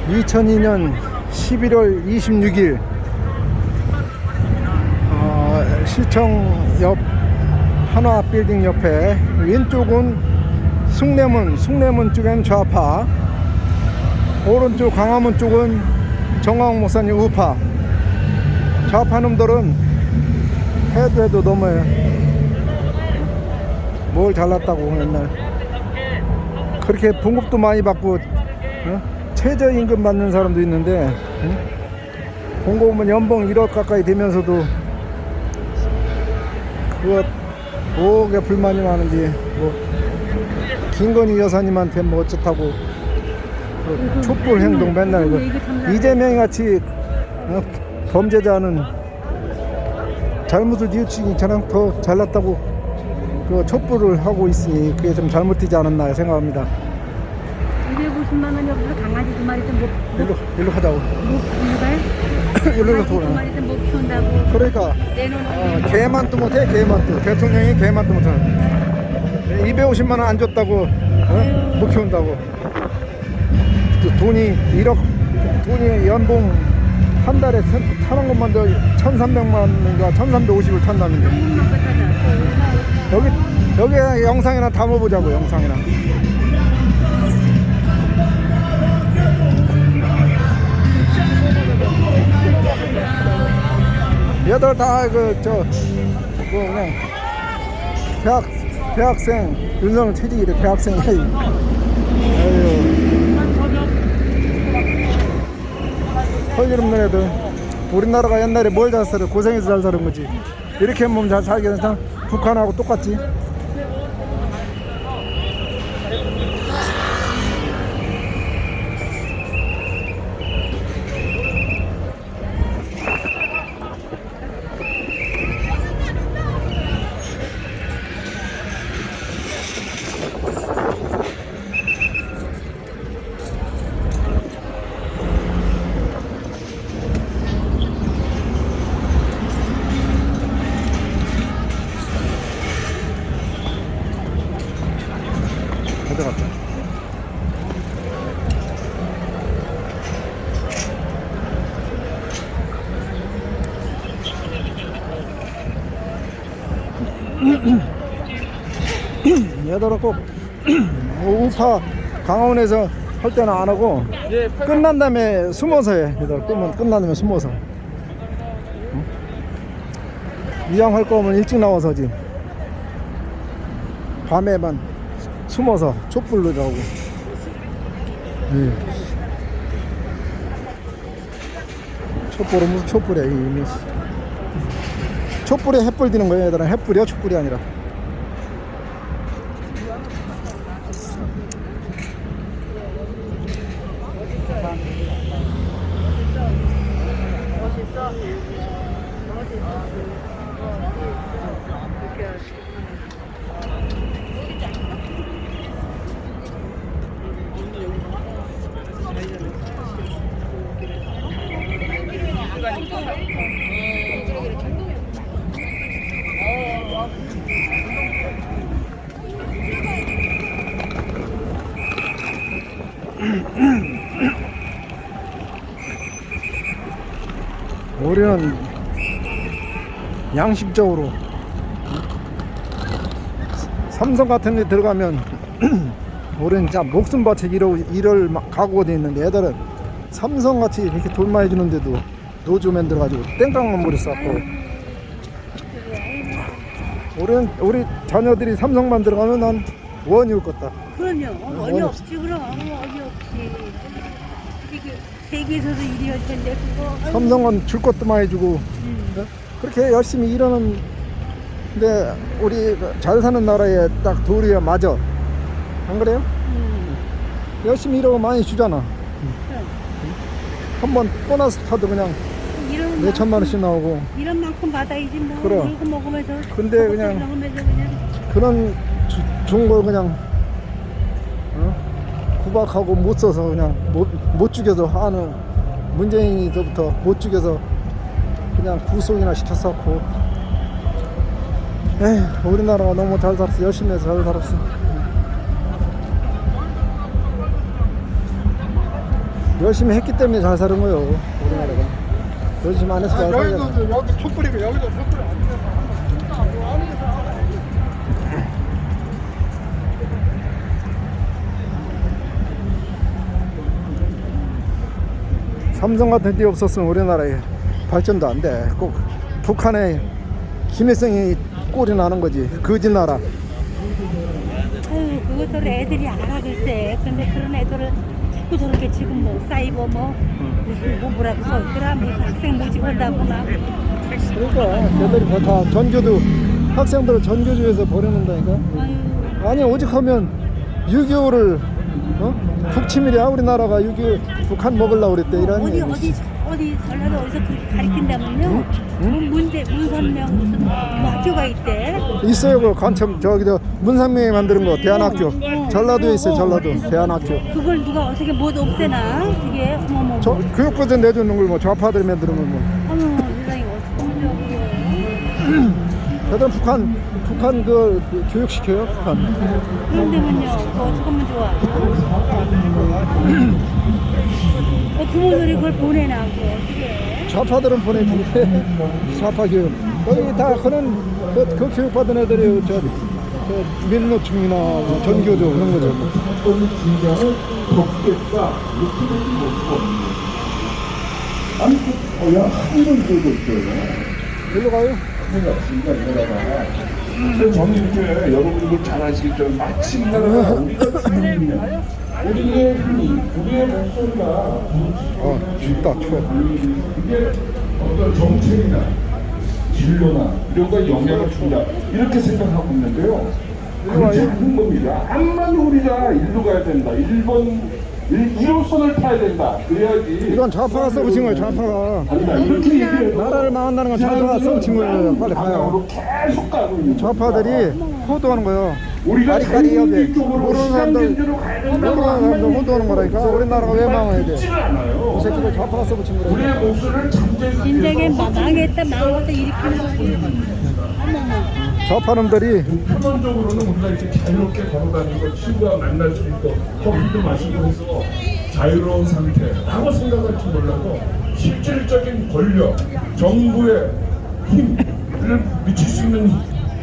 2002년 11월 26일 시청 옆 한화 빌딩 옆에 왼쪽은 숭례문 쪽엔 좌파, 오른쪽 광화문 쪽은 정광훈 목사님 우파. 좌파 놈들은 해도 너무해. 뭘 잘났다고 맨날 그렇게 봉급도 많이 받고 최저임금 받는 사람도 있는데 봉급은 연봉 1억 가까이 되면서도 그거 뭐가 불만이 많은지 뭐 김건희 여사님한테 뭐 어쩌다고 촛불 행동 맨날 이재명이 같이 범죄자는 잘못을 뉘우치기 저랑 더 잘났다고 그 촛불을 하고 있으니 그게 좀 잘못되지 않았나 생각합니다. 250만 원 여기서 강아지 2마리든 못 일로 가자고. 일로 가서 강아지 2마리든 못 키운다고. 그러니까 개만도 못해. 개만도 대통령이 개만도 못해. 250만 원 안 줬다고 못 키운다고. 돈이 1억 돈이 연봉 한 달에 타는 것만도 1,300만 원인가 1,350을 탄다는데. 여기 영상이나 담아보자고. 영상이나. 얘들 다 그냥 대학생 윤석열 퇴직이래. 대학생. 아유 헐 없는 애들. 우리나라가 옛날에 뭘 잘 살아? 고생해서 잘 사는 거지. 이렇게 하면 잘 살겠어? 북한하고 똑같지. 가져갔다. 얘들은 꼭 우파 강화문에서 할 때는 안 하고 끝난 다음에 숨어서 해. 얘들 끝난 다음에 숨어서. 이왕 할 거면 일찍 나와서 하지. 밤에만 숨어서 촛불로 가고. 촛불은 무슨 촛불이야. 이미 촛불에 햇불 드는 거야. 얘들은 햇불이야 촛불이 아니라. 우리는 양심적으로 삼성 같은 데 들어가면 우리는 진짜 목숨 바쳐 일을 각오가 돼 있는데 애들은 삼성같이 이렇게 돈 많이 주는데도 노조 만들어가지고 땡깡만 버렸었고. 우리 자녀들이 삼성만 들어가면 난 원이 올 것다. 그럼요. 원이 없지. 그럼 원이 없지. 이게 세계에서도 일이 할 텐데 그거. 삼성은 줄 것도 많이 주고 그렇게 열심히 일하는. 근데 우리 잘 사는 나라에 딱 도리가 맞아. 안 그래요? 열심히 일하고 많이 주잖아. 한번 보너스 타도 그냥 몇 천만 원씩 나오고. 이런 만큼 받아야지 뭐. 그럼. 이거 먹으면서. 근데 그냥 그런 좋은 걸 그냥 구박하고 못 써서 그냥 못 죽여서 하는 문재인이서부터 못 죽여서 그냥 구속이나 시켰었고. 에휴, 우리나라가 너무 잘 살았어. 열심히 해서 잘 살았어. 열심히 했기 때문에 잘 사는 거예요. 우리나라가 열심히 안 해서 잘 살잖아. 여기 촛불이고 여기도 촛불이 안 돼서 삼성 같은 데 없었으면 우리나라에 발전도 안 돼. 꼭 북한에 김일성이 꼴이 나는 거지. 거짓 나라. 아유, 그것들 애들이 알아 글쎄. 근데 그런 애들을 자꾸 저렇게 지금 뭐 사이버 무슨 뭐라고 써있더라. 무슨 학생 모집 한다고 막. 그러니까 걔들이 다 전교도 학생들을 전교조에서 보내는다니까. 아유, 아니 오직하면 6.25를 북침이랴. 우리나라가 6.25 북한 먹으려고 그랬대. 이런 어디 전라도 어디서 그렇게 가르친다면요. 문선명 무슨 뭐 학교가 있대. 있어요. 그 관청 저기 저 문상명이 만드는 거 대안학교. 전라도에 있어요. 전라도 대안학교. 그걸 누가 어떻게 못 없애나? 그게 어머머. 저 교육부에서 내주는 걸 뭐 좌파들이 만드는 걸 뭐. 어머 세상에 어떡하냐고요. 걔들 북한 그 교육시켜요. 북한. 그런데면요. 어떡하면 좋아. 부모들이 그걸 보내나 어떻게? 좌파들은 보내주고 좌파 교육. 거기 다 그런 그 교육받은 애들이 저 민노총이나 뭐 전교조 그런 거죠. 일로 가요. 저는 이렇게 여러분들 잘 아시겠지만 마치 이 나라가 우리가 주인이냐 우리의 힘이 우리의 목소리가 춥다 추워. 이게 어떤 정책이나 진로나 이런 거에 영향을 준다 이렇게 생각하고 있는데요. 그렇지 않은 겁니다. 암만 우리가 일로 가야 된다. 1호선을 타야 된다. 그래야지. 이건 좌파가 써붙인 거예요. 좌파가. 아니다. 이렇게 얘기해요. 나라를 망한다는 건 좌파가 써붙인 거예요. 빨리 가요. 계속 가고 있는 좌파들이 호도하는 거예요. 우리가 까리까리하게 쪽으로 모르는 사람들 호도하는 거라니까. 우리나라가 왜 망해야 돼? 지는 않아요. 이 새끼들 좌파가 써붙인 거라니까. 우리의 목소리를 잠재우기 진작에 망했다 망했다 일으키는 거지. 좌파놈들이 표면적으로는 우리가 이렇게 자유롭게 걸어다니고 친구와 만날 수 있고 커피도 마시고 해서 자유로운 상태라고 생각할지 몰라도 실질적인 권력, 정부의 힘을 미칠 수 있는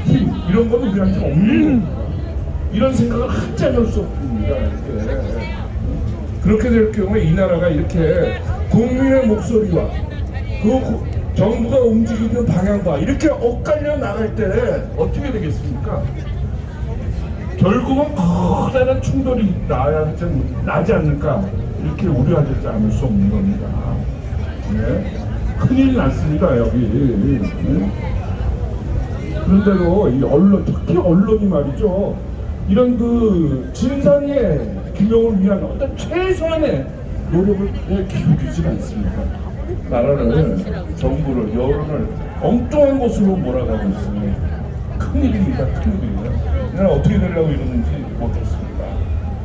힘 이런 건 우리한테 없는 겁니다. 이런 생각을 하지 않을 수 없습니다. 이렇게. 그렇게 될 경우에 이 나라가 이렇게 국민의 목소리와 그 정부가 움직이는 방향과 이렇게 엇갈려 나갈 때 어떻게 되겠습니까? 결국은 커다란 충돌이 나지 않을까 이렇게 우려하지 않을 수 없는 겁니다. 네? 큰일 났습니다 여기. 네? 그런데도 이 언론, 특히 언론이 말이죠. 이런 그 진상의 규명을 위한 어떤 최소한의 노력을 기울이지 않습니다. 나라를, 정부를, 여론을 엉뚱한 곳으로 몰아가고 있으니 큰일입니다. 큰일이에요. 그냥 어떻게 되려고 이러는지 모르겠습니다.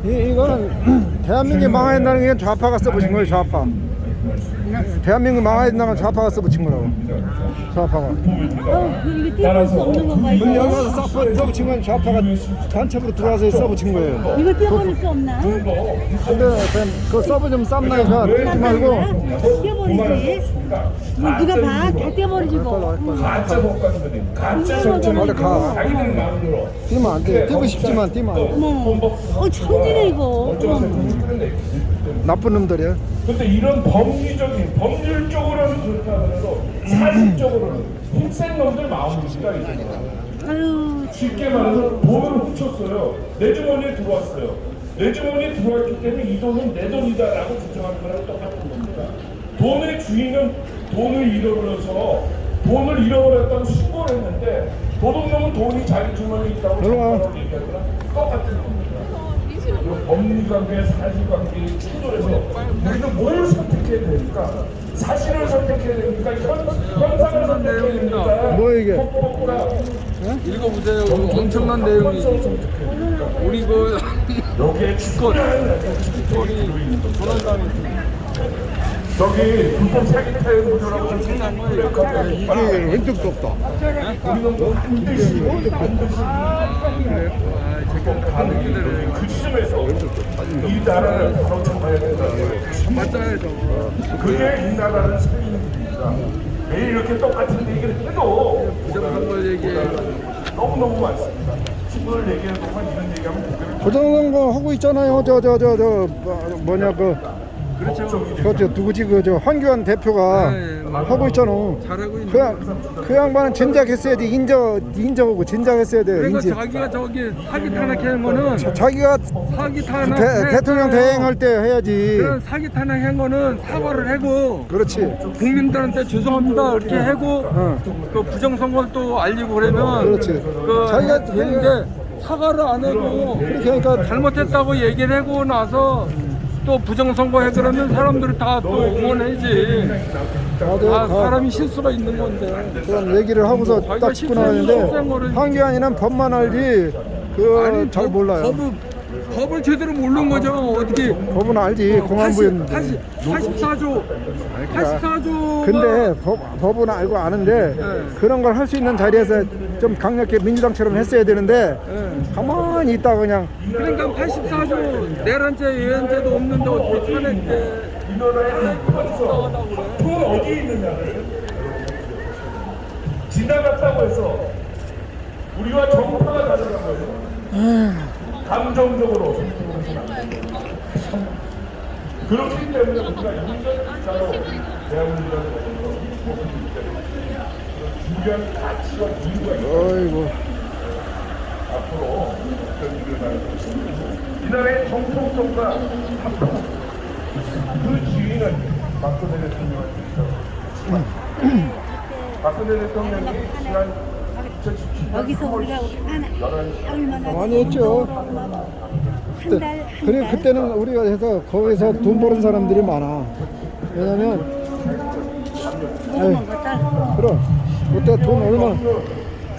이거는 대한민국이 망해야 된다는 게 좌파가 써붙인 거예요. 좌파. 대한민국 망해야 된다는 건 좌파가 써붙인 거라고. 좌파가. 이거 띄어볼 수 없는 건가 문 이거? 열어서 써붙인 건 좌파가 간첩으로 들어와서 써붙인 거예요. 이거 띄어버릴 수 없나? 근데 그 써붙이면 쌈나니까 떼지 말고 띄어버리지. 누가 봐? 다 띄어버리지 뭐. 가짜 법관들이 가짜 정책을 빨리 가. 자기들 마음대로 뛰면 안 돼. 뛰고 싶지만 뛰면 안 돼. 어머, 천지네 이거. 어쩌면서 끌어내기. 나쁜 놈들이야. 근데 이런 법률적으로는 그렇다 하더라도 사실적으로는 힘센 놈들 마음이니까 이제 아유, 쉽게 말해서 돈을 훔쳤어요. 내 주머니에 들어왔어요. 내 주머니에 들어왔기 때문에 이 돈은 내 돈이다라고 주장하는 거랑 똑같은 겁니다. 돈의 주인은 돈을 잃어버렸다고 신고를 했는데 도둑놈은 돈이 자기 주머니에 있다고 정말로 얘기하는 거랑 똑같은 겁니다. 법리관계, 사실관계에 충돌해서 우리는 뭘 선택해야 됩니까? 사실을 선택해야 됩니까? 현상을 선택해야 됩니까? 뭐 이게? 읽어보세요. 엄청난 내용이 우리 그 여기에 주권 저기 불법 사기 타협 구조라고 엄청난 거예요. 이게 왼쪽도 없다. 우리는 반드시 그 지점에서 이 나라를 바로 잡아야 된다. 맞아야죠. 그게 이 나라를 살리는 길입니다. 매일 이렇게 똑같은 얘기를 해도 부정선거 얘기에 너무너무 많습니다. 친구들 얘기하는 동안 이런 얘기하면 고개를 부정선거 하고 있잖아요. 뭐냐 그렇죠. 저 누구지 저 황교안 대표가 네, 맞아요. 하고 있잖아. 잘하고 있는. 그 양반은 진작했어야지. 인정하고 진작했어야 돼. 그러니까 인지. 자기가 저기 사기 탄핵한 거는 자기가 사기 탄핵 대통령 대행할 때 해야지. 그런 사기 탄핵한 거는 사과를 하고 그렇지. 국민들한테 죄송합니다 이렇게 하고 그 부정선거를 또 알리고 그러면 그렇지. 그 자기가 되는데 사과를 안 하고 그러니까 잘못했다고 얘기를 하고 나서 또 부정선거 해 그러면 사람들이 다 또 응원하지. 아, 사람이 실수가 있는 건데. 그런 얘기를 하고서 딱 짚고 나왔는데 황교안이는 법만 알지 잘 몰라요. 법을 제대로 모르는 거죠. 어떻게 법은 알지. 공안부였는데. 84조. 84조. 근데 법은 알고 아는데 네. 그런 걸 할 수 있는 자리에서 좀 강력하게 민주당처럼 했어야 되는데 가만히 있다 그냥. 그러니까 84조 내란죄 예연죄도 없는데 어떻게 탄핵돼? 이 나라의 돈 어디에 있느냐를 지나갔다고 해서 우리와 정파가 다르다고 해서 감정적으로 선택을 하지 않습니다. 그렇기 때문에 우리가 인간으로 대한민국이라는 것은 중요한 가치와 이유가 있고 어이구. 앞으로 이 나라의 정통성과 합동 그 주인은 박근혜 대통령한테 있어. 박근혜 대통령이 지난 2017년 여기서 우리가 얼마나 많이 했죠. 그래 그때는 우리가 해서 거기서 돈 버는 사람들이 많아. 왜냐면 그럼 그때 돈 얼마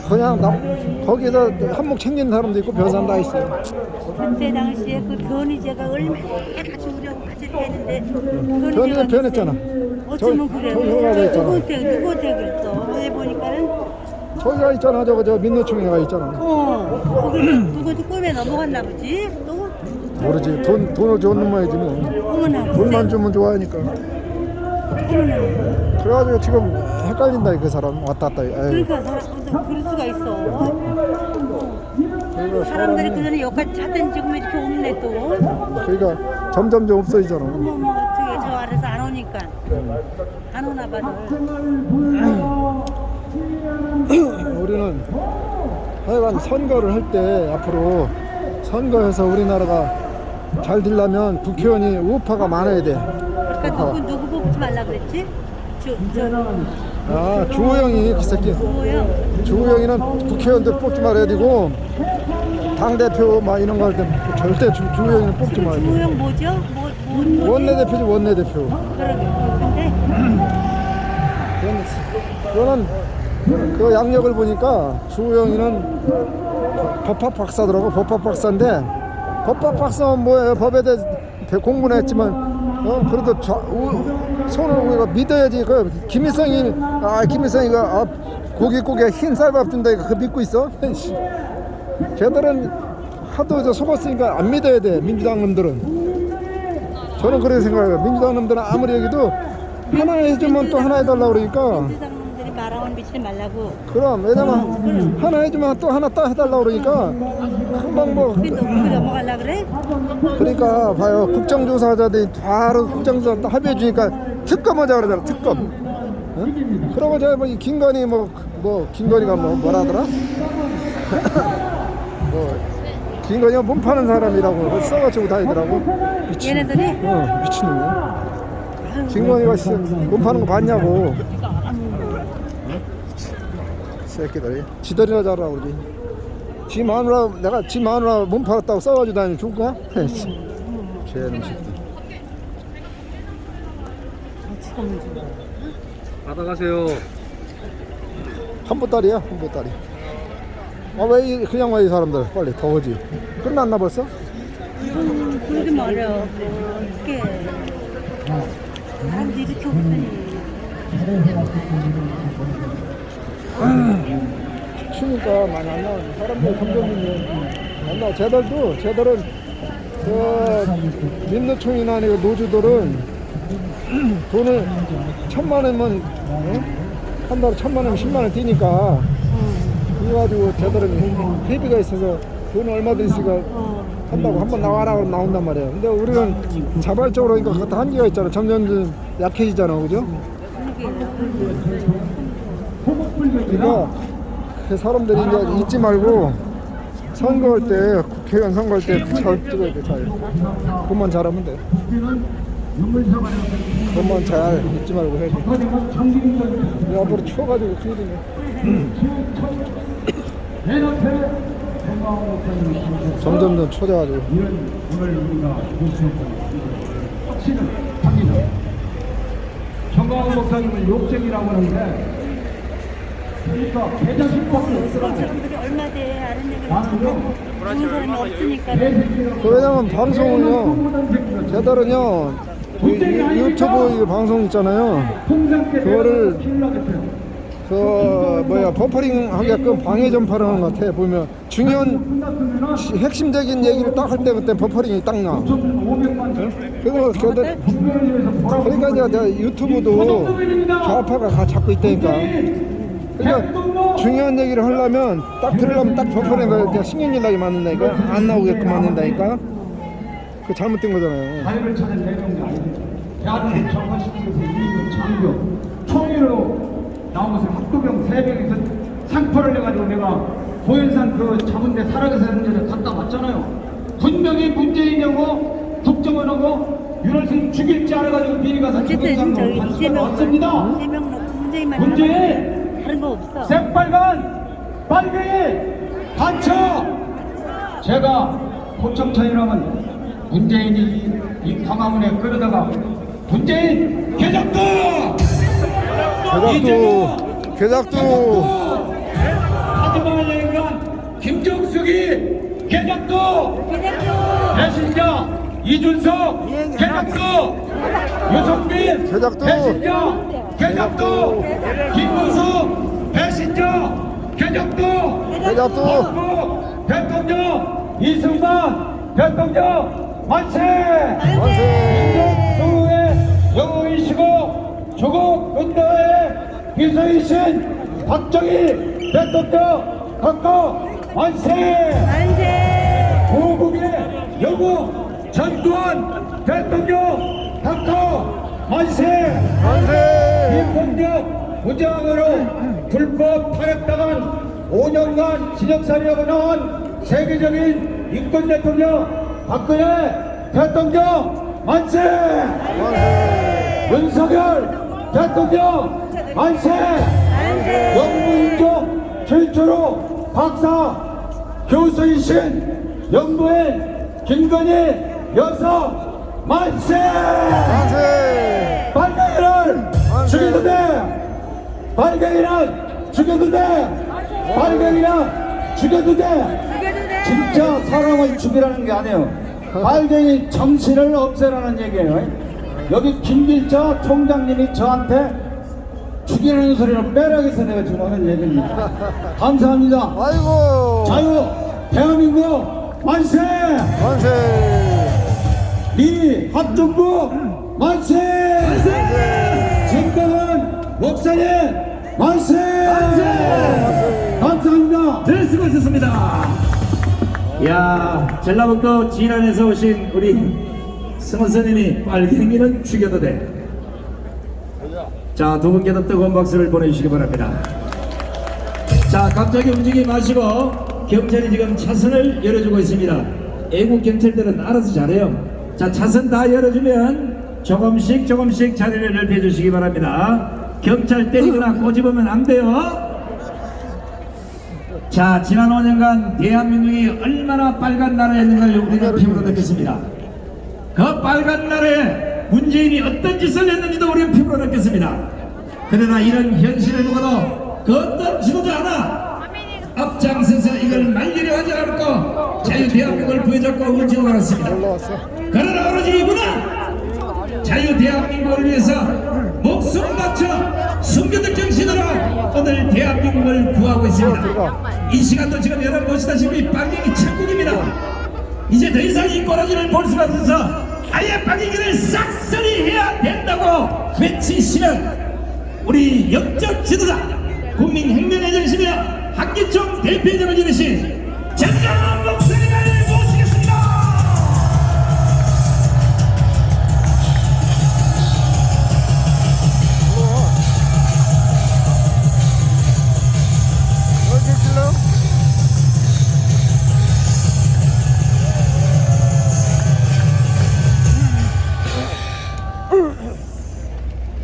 그냥 거기서 한몫 챙기는 사람도 있고 별사람 다 있어요. 그때 당시에 그 변희재가 얼마나 같이 우려고 같이 했는데 변희재 변했잖아. 어쩌면 그래요. 저기가 있잖아. 누구한테 그랬어? 어제 보니까는 저기가 있잖아. 저 민노총회가 있잖아. 누구도 꿈에 넘어갔나 보지? 또 모르지. 돈을 줬는 모양이지 뭐. 어머나 돈만 주면 좋아하니까. 그래가지고 지금 헷갈린다 그 사람 왔다 갔다. 에이. 그러니까 사람들 그럴 수가 있어. 그러니까 사람들이 그전에 여기까지 찾던 지금 이렇게 없네 또. 그러니까 점점 없어지잖아. 어머 어떻게 저 아래서 안 오니까 안 오나 봐. 우리는 하여간 선거를 할 때 앞으로 선거에서 우리나라가 잘 되려면 국회의원이 우파가 많아야 돼. 그러니까 누구 뽑지 말라 그랬지? 주호영이 그 새끼. 주호영이는 국회의원들 뽑지 말아야 되고 당대표 막 이런 거 할 때 절대 주호영이는 뽑지 말아야 돼. 주호영 뭐죠? 뭐지? 원내대표지 원내대표. 그러게. 근데 그거는 그 양력을 보니까 주호영이는 법학 박사더라고. 법학 박사인데 법학 박사는 뭐예요? 법에 대해 공부는 했지만 그래도 손을 우리가 믿어야지. 그 김일성이가 고기에 흰 쌀밥 준다 이거 그거 믿고 있어? 걔들은 하도 저 속았으니까 안 믿어야 돼. 민주당 놈들은. 저는 그렇게 생각해요. 민주당 놈들은 아무리 얘기도 하나 해주면 또 하나 해달라고 그러니까. 민주당놈들이 바람을 미치지 말라고. 그럼 왜냐면 하나 해주면 또 하나 딱 해달라고 그러니까 금방 뭐. 그게 너무 넘어가려 그래? 그러니까 봐요. 국정조사자들이 바로 국정조사 딱 합의해 주니까 특검하자 그러잖아. 특검. 응? 그러고 저 뭐 김건희 김건희가 뭐라 하더라? 김건희가 몸 파는 사람이라고 써가지고 다니더라고. 얘네들이? 미친놈이야. 김건희가 몸 파는 거 봤냐고. 새끼들이 지들이나 잘하라고 그러지. 지 마누라 내가 지 마누라 몸 팔았다고 써가지고 다니는 줄 거야? 개놈 새끼. 받아가세요. 한보따리야 한보따리. 왜 그냥 와 이 사람들 빨리 더우지. 끝났나 벌써? 그러지 말려. 어떡해. 사람들이 이렇게 없으니. 추우니까 많이 안 나오네. 사람들 점점 안 나와. 쟤들은 민노총이나 노주들은 돈을 1,000만 원이면 한 달에 1,000만 원이면 10만 원 뛰니까 그거 가지고 제대로 회비가 있어서 돈 얼마든 있으니까 한다고 한번 나와라 그러면 나온단 말이에요. 근데 우리는 자발적으로 하니까 그것도 한계가 있잖아. 점점 약해지잖아, 그죠? 그러니까 그 사람들이 이제 잊지 말고 선거할 때, 국회의원 선거할 때 잘 찍어야 돼, 잘. 그것만 잘하면 돼. 그것만 잘 잊지 말고 해야 돼. 근데 앞으로 추워가지고 큰일이네. 점점 초대가지고. 정광훈 목사님은 욕쟁이라고 하는데 그러니까 개자식밖에 사람들이 얼마 돼 아는 얘기를 듣는 사람이 없으니까. 왜냐면 방송은요, 제대로요, 유튜브 방송 있잖아요. 그거를 버퍼링 하게끔 방해 전파를 하는 것 같아. 보면 중요한 핵심적인 얘기를 딱 할 때 그때 버퍼링이 딱 나. 그거 그러니까 이제 유튜브도 좌파가 다 잡고 있다니까. 그러니까 중요한 얘기를 하려면 딱 들으려면 딱 버퍼링가 그냥 신경질 나게 만든다니까. 안 나오게끔 만든다니까. 그 잘못된 거잖아요. 자유를 찾은 내용이 아니고 대한민국 정권시키면서 이익은 장교 총리로 나온 것을 학도병 3명에서 상포를 해가지고 내가 고현산 그 자문대 살아계서 문제를 갔다 왔잖아요. 분명히 문재인하고 국정원하고 윤월생 죽일지 알아가지고 미리 가서 어쨌든 저기 죽였다고 왔습니다. 이재명 문재인만 문재인 다른 거 없어. 새빨간 빨갱이 반쳐. 제가 고청차이라면 문재인이 이 광화문에 끌어다가 문재인 개작도 개작도 하지만 인간 김정숙이 개작도 배신자 이준석 개작도 유성빈 개작도 배신자 개작도 김무수 배신자 개작도 개작도 박구 대통령 이승만 대통령 만세! 만세! 민족수의 영웅이시고 조국 운동의 비서이신 박정희 대통령 각각 만세! 만세! 고국의 영웅 전두환 대통령 각각 만세! 만세! 김동력 부장으로 불법 탄핵당한 5년간 징역살이하고 나온 세계적인 인권 대통령 박근혜 대통령 만세! 만세! 윤석열 대통령 만세! 영부인족 최초로 박사 교수이신 영부인 김건희 여사 만세! 만세! 빨갱이를 죽여도 돼! 빨갱이는 죽여도 돼! 빨갱이는 죽여도 돼! 진짜 사람을 죽이라는 게 아니에요. 빨갱이 정신을 없애라는 얘기예요. 여기 김길자 총장님이 저한테 죽이라는 소리를 빼라고 해서 내가 지금 하는 얘기입니다. 감사합니다. 아이고! 자유 대한민국 만세! 만세! 미 합동국 만세! 진강은 목사님 만세! 감사합니다. 네, 수고하셨습니다. 야, 전라북도 진안에서 오신 우리 스님이 빨갱이는 죽여도 돼. 자, 두 분께도 뜨거운 박수를 보내주시기 바랍니다. 자, 갑자기 움직이지 마시고 경찰이 지금 차선을 열어주고 있습니다. 애국 경찰들은 알아서 잘해요. 자, 차선 다 열어주면 조금씩 자리를 넓혀 주시기 바랍니다. 경찰 때리거나 꼬집으면 안 돼요. 자, 지난 5년간 대한민국이 얼마나 빨간 나라였는가를 우리는 피부로 느꼈습니다. 그 빨간 나라에 문재인이 어떤 짓을 했는지도 우리는 피부로 느꼈습니다. 그러나 이런 현실을 보고도 그 어떤 지도자 하나 앞장서서 이걸 말리려 하지 않고 자유 대한민국을 부여잡고 울지도 않았습니다. 그러나 오로지 이분은 자유 대한민국을 위해서 목숨 바쳐 숨겨둔 정신으로 오늘 대한민국을 구하고 있습니다. 이 시간도 지금 여러분 보시다시피 빨갱이 천국입니다. 이제 더 이상 이 꼬라지를 볼 수가 없어서 아예 빨갱이를 싹쓸이 해야 신시면 우리 역적 지도자 국민혁명의 정신이며 한기총 대표적을 지내신 전광훈 목사님을 모시겠습니다.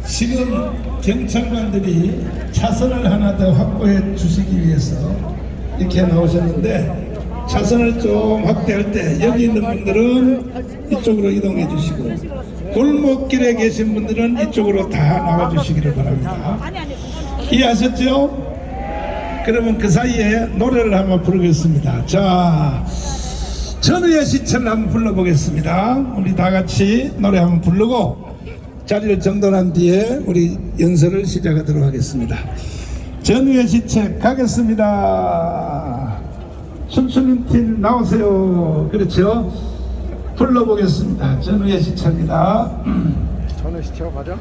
지금 경찰관들이 차선을 하나 더 확보해 주시기 위해서 이렇게 나오셨는데, 차선을 좀 확대할 때 여기 있는 분들은 이쪽으로 이동해 주시고, 골목길에 계신 분들은 이쪽으로 다 나와 주시기를 바랍니다. 이해하셨죠? 그러면 그 사이에 노래를 한번 부르겠습니다. 자, 전우의 시체를 한번 불러보겠습니다. 우리 다 같이 노래 한번 부르고 자리를 정돈한 뒤에 우리 연설을 시작하도록 하겠습니다. 전우의 시체 가겠습니다. 춤추는 팀 나오세요. 그렇죠? 불러보겠습니다. 전우의 시체입니다. 전우 시쳐 맞아?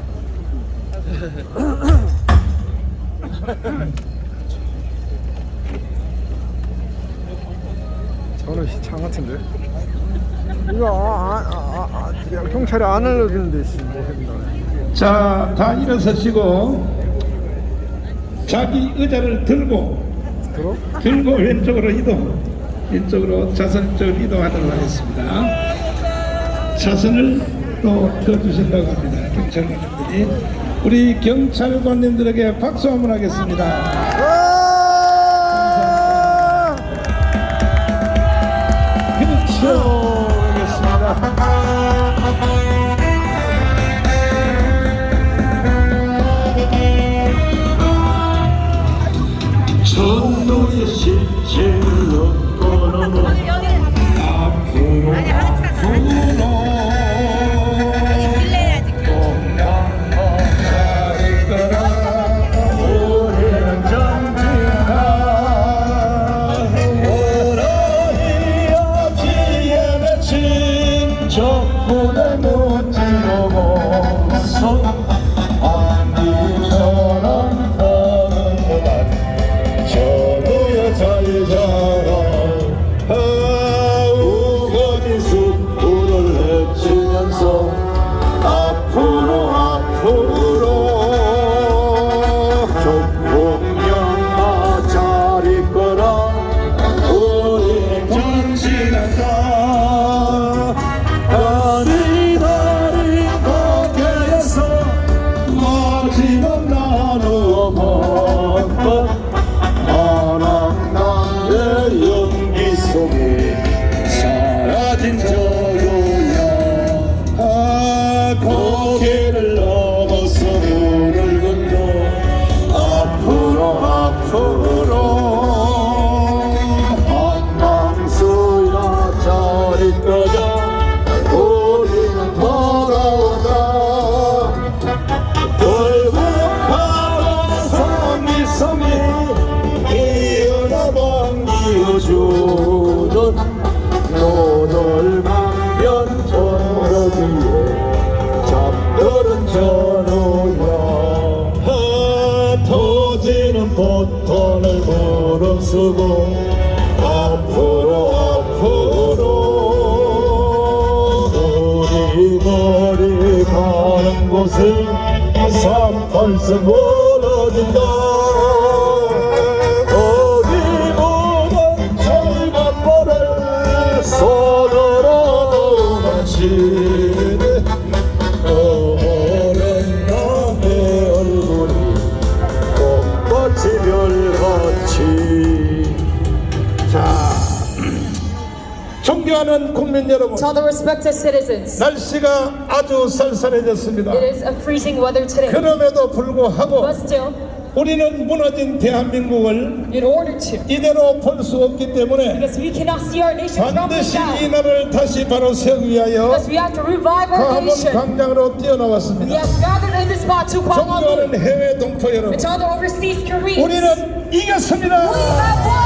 전우 시청 같은데? 이거 경찰이 안 알려주는데 뭐 했나? 자, 다 일어서시고 자기 의자를 들고 왼쪽으로 왼쪽으로 차선 쪽으로 이동하도록 하겠습니다. 차선을 또 펴주신다고 합니다. 경찰관님들이. 우리 경찰관님들에게 박수 한번 하겠습니다. 그렇죠. 알겠습니다. 전우의 시체를 넣고는 앞으로 동양어사일 거라 우리는 정직한 오라이어지에 맺힌 적군을 무찌르고서 안기처럼 자리자라 우거진 숯불을 헤치면서 앞으로 조폭령아 잘 있거라 우리는 전진한다. 다리 거기에서 마지막 나누어 먹고 연기 속에 사라진 저요야 고개를 넘어서 문을 건너 앞으로 한방수야 잘 있거라 우리는 돌아온다. 돌고파라 섬이 이어주는 노들방면 전러기에 잡들은 전우야 터지는 포ton을 무릅쓰고 앞으로 우리 머리 가는 곳은 38선 무너진다. 손으로 마치네 오랜 남의 얼굴이 꽃같이 별같이. 자, 존경하는 국민 여러분, To all the respected citizens, 날씨가 아주 쌀쌀해졌습니다. it is a freezing weather today. 그럼에도 불구하고 But still, 우리는 무너진 대한민국을 in order to, 이대로 볼 수 없기 때문에 because we cannot see our nation crumbling 반드시 down, 이 나라를 다시 바로 세우기 위하여 because we have to revive our 광화문 nation. 광장으로 We 뛰어나왔습니다. have gathered in this spot to Kuala 존경하는 해외 동포 여러분, and to all the overseas Koreans. 우리는 이겼습니다. We have won.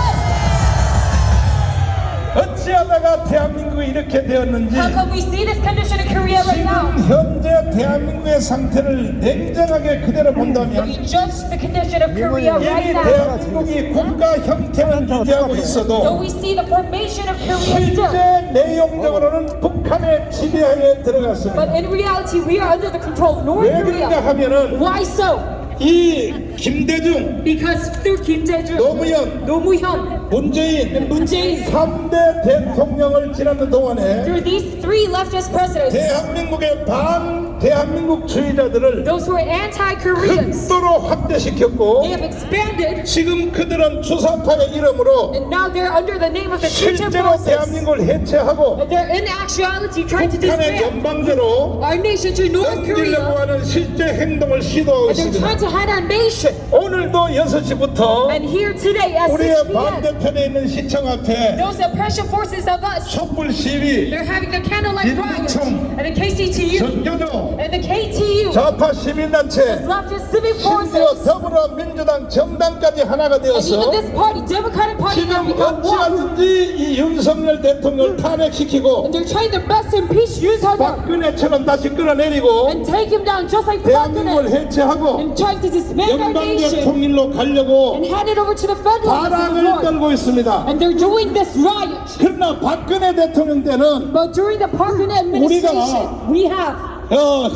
어찌하다가 대한민국이 이렇게 되었는지 How come we see this condition in Korea right now? 지금 현재 대한민국의 상태를 냉정하게 그대로 If 본다면 you judge the condition of Korea right 이미 now, 대한민국이 국가 형태는 유지하고 though 있어도 we see the formation of Korea still, 실제 내용적으로는 북한의 지배하에 들어갔습니다. but in reality we are under the control of North 왜 그런가 Korea. 하면은 Why so? 이 김대중, Because through Kim Dae-jung, 노무현, 노무현, 문재인 문재인, 3대 대통령을 지나는 동안에 through these three leftist presidents, 대한민국의 반대한민국주의자들을 those who are anti-Koreans, 극도로 확대시켰고 they have expanded, 지금 그들은 주사파의 이름으로 and now they're under the name of the Chechen 실제로 process. 대한민국을 해체하고 And they're in actuality trying to 북한의 disband 연방제로 our nation to North Korea, 넘기려고 하는 실제 행동을 시도하고 and they're 있습니다. trying to hide our nation. 오늘도 6시부터 And here today at 6 우리의 p.m., 반대편에 있는 시청 앞에 those oppression forces of us, 촛불 시위, they're having the candlelight riot, 민주청, and the KCTU, 전교조, and the KTU, 좌파 시민단체, leftist civic 심지어 forces, 더불어민주당 정당까지 하나가 and even 되어서 this party, Democratic Party, have 지금 become one. 어찌하든지 이 윤석열 대통령을 탄핵시키고 And they're trying their best to impeach Yoon Suk-yeol 박근혜처럼 다시 끌어내리고 and take him down just like 대한민국을 Park 해체하고 and trying to disband our 연방제 nation 통일로 가려고 and hand it over to the federalists 바람을 떨고 있습니다. and they're doing this riot. 그러나 박근혜 대통령 때는 But during the Park administration, we have,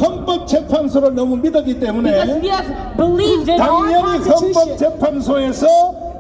헌법재판소를 너무 믿었기 because 때문에 we have believed in our 당연히 constitution, 헌법재판소에서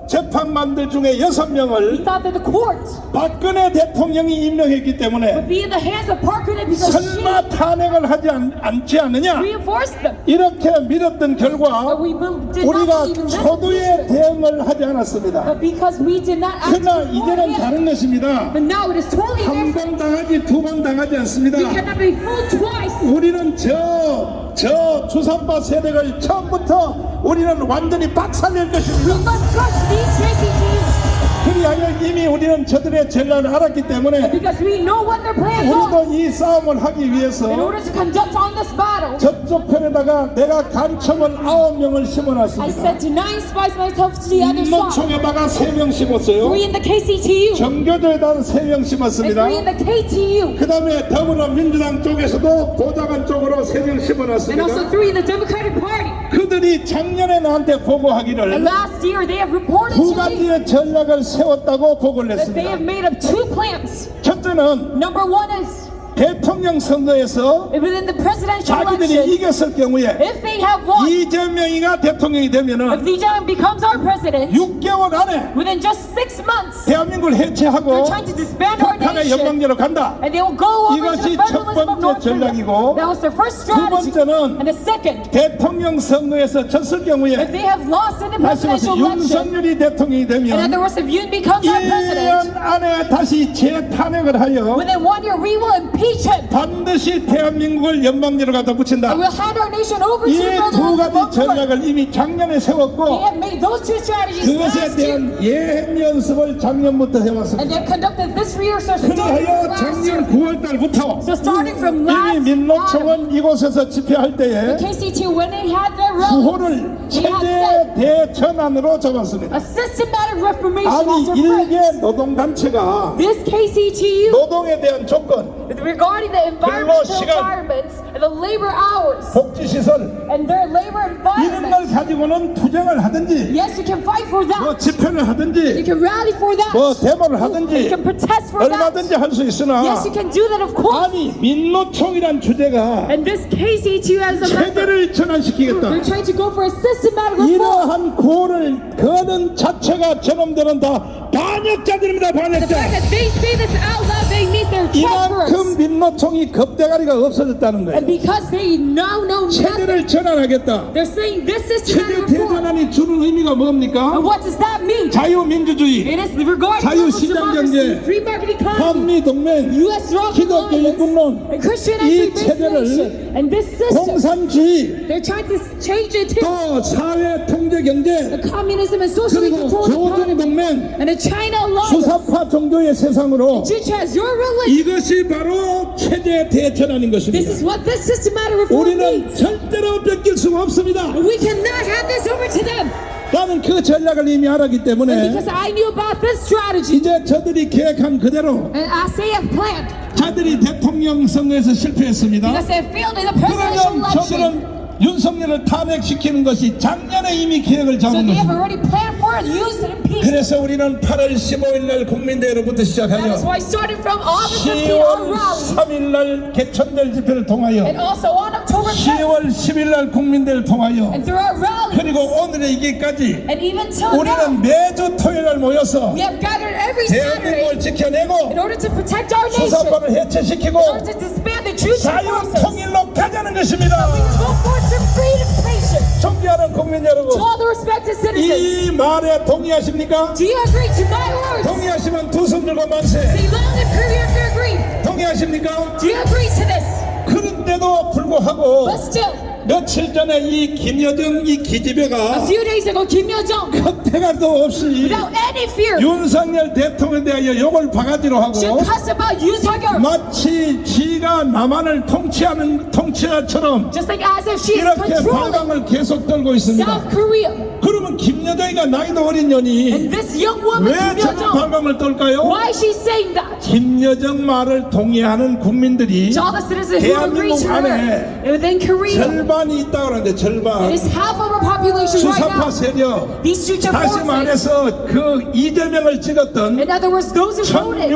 재판관들 중에 6명을 we thought that the court 박근혜 대통령이 임명했기 때문에 would be in the hands of Park because 설마 탄핵을 하지 않지 않느냐 she reinforced them. 이렇게 믿었던 결과 But we did not 우리가 believe in 초도의 resolution. 대응을 하지 않았습니다. But because we did not act 그러나 이제는 beforehand. 다른 것입니다. But now it is totally 한 different. 번 당하지 두 번 당하지 않습니다. We cannot be fooled twice. 우리는 저 주사파 세력을 처음부터 우리는 완전히 박살낼 We 것입니다. must crush these KCTUs 그리하여 이미 우리는 저들의 전략을 알았기 때문에 because we know what their plans are. 우리도 이 싸움을 하기 In 위해서 order to conduct on this battle, 저쪽 편에다가 내가 간첩을 9명을 I 심어놨습니다. sent to 9 spies myself to the other side. 민노총에다가 3명 심었어요. 3 in the KCTU, 정교조에다가 3명 and 심었습니다. 3 in the KTU, 그 다음에 더불어민주당 쪽에서도 보좌관 쪽으로 3명 and also 심어놨습니다. 3 in the Democratic Party. 그들이 작년에 나한테 And 보고하기를 last year they have reported 두 to me 가지의 전략을 세웠다고 보고를 that they 했습니다. have made up 2 plans. 첫째는 Number 1 is 대통령 선거에서 within the presidential 자기들이 election, 이겼을 경우에 if they have won, 이재명이가 대통령이 if 되면은 Lee Jae-myung becomes our president, 6개월 안에 within just 6 months, 대한민국을 they're 해체하고 trying to disband our 북한의 nation. 연방제로 간다. And they will go over to 이것이 the 첫 federalism of 번째 North Korea. 전략이고, That was their first 두 strategy. 번째는 And the second, 대통령 선거에서 졌을 if 경우에 they have lost in the 말씀하신 presidential election, 윤석열이 대통령이 and 되면 otherwise if Yoon becomes our president, 1년 안에 다시 재탄핵을 하여 within 1 year we will impeach him. 반드시 대한민국을 연방제로 갖다 붙인다. And we'll hand our nation over to 이 the 두 federalism 가지 of North Korea. 전략을 이미 작년에 They 세웠고 have made those 2 strategies 그것에 last year. 대한 예행 연습을 작년부터 And 해왔습니다. they've conducted this research starting from 그리하여 last year. 작년 9월달부터 So starting from 이미 last autumn, 민노총은 이곳에서 집회할 때에 KCT, when they had their 구호를 rallies, they had said 체제 대전환으로 잡았습니다. a systematic reformation 아니 was their 일개 phrase. 노동단체가 This KCTU, 노동에 대한 조건, regarding the environmental 시간, environments and the labor hours 복지시설 and their labor 이런 걸 environments, 가지고는 투쟁을 하든지 yes, you can fight for 뭐 that. 집회를 You 하든지 can rally for that. 뭐 데모를 You 하든지 can protest for that. 얼마든지 할 수 있으나 Yes, you can do that, of course. 아니 민노총이란 주제가 And this KCTU as a member, 체제를 전환시키겠다. they're trying to go for a systematic reform. 이러한 구호를 거는 자체가 저놈들은 다 반역자들입니다. The 반역자. fact that they say this out loud, they mean they're 이만큼 treacherous. 민노총이 겁대가리가 없어졌다는 거예요. And because they now know nothing, 체제를 전환하겠다. they're saying this 체제 systematic reform. 대전환이 주는 의미가 뭡니까? And what does that mean? 자유민주주의, It is regarding 자유시장 democracy, 경제, free market economy, 한미동맹, U.S. Rock 기독교 Alliance, 일국론, and Christian 이 entry-based 체제를 nation. And this system, 공산주의, they're trying to change it to 또 사회 통제 경제, the communism and socially 그리고 controlled economy. 조중동맹, And the China alliance, 수사파 종교의 세상으로 which has your religion. 이것이 바로 체제 대전환인 This 것입니다. is what this systematic reform 우리는 means. 절대로 뺏길 수가 없습니다. We cannot hand this over to them. 나는 그 전략을 이미 알았기 And 때문에 because I knew about this strategy, 이제 저들이 계획한 그대로 and I say it planned, 자들이 대통령 선거에서 실패했습니다. because they failed in the presidential 그러면 election. 저들은 윤석열을 탄핵시키는 것이 작년에 이미 계획을 So 잡은 they have 것입니다. already planned for it, used it in peace. 그래서 우리는 8월 15일 날 국민대회로부터 That is 시작하여 why starting from August 15th 10월 on rally, 3일 날 개천절 집회를 통하여 and also on October 10th, 10월 10일 날 국민대회를 통하여 and throughout rallies, 그리고 오늘의 이기까지 and even till now, 우리는 매주 토요일 날 모여서 we have gathered every Saturday 대한민국을 지켜내고 in order to protect our nation, 수사권을 in 해체시키고 order to disband the Jewish 자유 forces. 통일로 가자는 것입니다. Go forth to freedom nation. 존경하는 국민 To 여러분, all the respected citizens, 이 말에 동의하십니까? do you agree to my words? 동의하시면 두 손 들고 만세. Say loud and clear if you agree. 동의하십니까? Do you agree to this? 그런데도 불구하고 But still, 며칠 전에 이 김여정 이 a 기집애가 few days ago, Kim Yo-jong, 겉대가도 없이 without any fear, 윤석열 대통령에 대하여 욕을 바가지로 she 하고 cussed about Yoon Suk-yeol, 마치 지가 남한을 통치하는 통치자처럼 just like as if she is 이렇게 controlling 발광을 계속 떨고 있습니다. South Korea. 그러면 김여정이가 나이도 어린 년이 And this young woman, 왜 Kim 저런 Yo-jong, 발광을 떨까요? why is she saying that? 김여정 말을 동의하는 국민들이 To all the citizens who agree to her, within Korea, 절반이 있다 그러는데 it 절반 is half of our population right 수사파 now. 세력 These future 다시 forces, 말해서 그 이재명을 찍었던 in other words, those who voted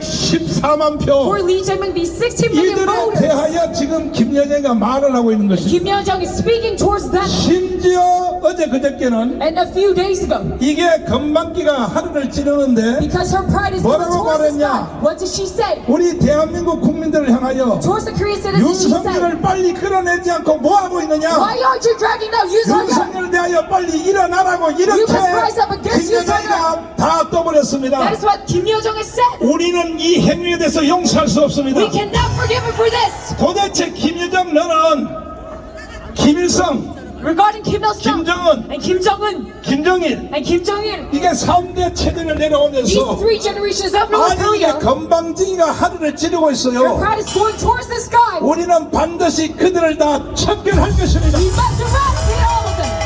1614만 표 for Lee Jae-myung, these 16 million 이들에 voters, 대하여 지금 김여정이가 말을 하고 있는 것입니다. Kim Yo-jong is speaking towards them. 심지어 어제 그저께는 And a few days ago, 이게 건방기가 하늘을 찌르는데 because her pride is 뭐라고 towards the 말했냐? sky, what did she say? 우리 대한민국 국민들을 향하여 Towards the Korean citizens, she said, 윤석열을 빨리 끌어내지 않고 뭐하고 있느냐? why aren't you dragging down Yoon Suk-yeol? 윤석열을 대하여 빨리 일어나라고 이렇게 must rise up against 김여정이가 다 떠버렸습니다. That is what Kim Yo-jong has said. 우리는 이 행위에 대해서 용서할 수 없습니다. We cannot forgive him for this. 도대체 김여정 너는 김일성, Regarding Kim Il-sung 김정은, and Kim Jong-un 김정일 and Kim Jong-il, 이게 3대 체제를 these 내려오면서 three generations of North 아니 이게 Korea, 건방지기가 하늘을 찌르고 their 있어요. pride is going towards the sky. 우리는 반드시 그들을 다 척결할 것입니다. We must eradicate all of them.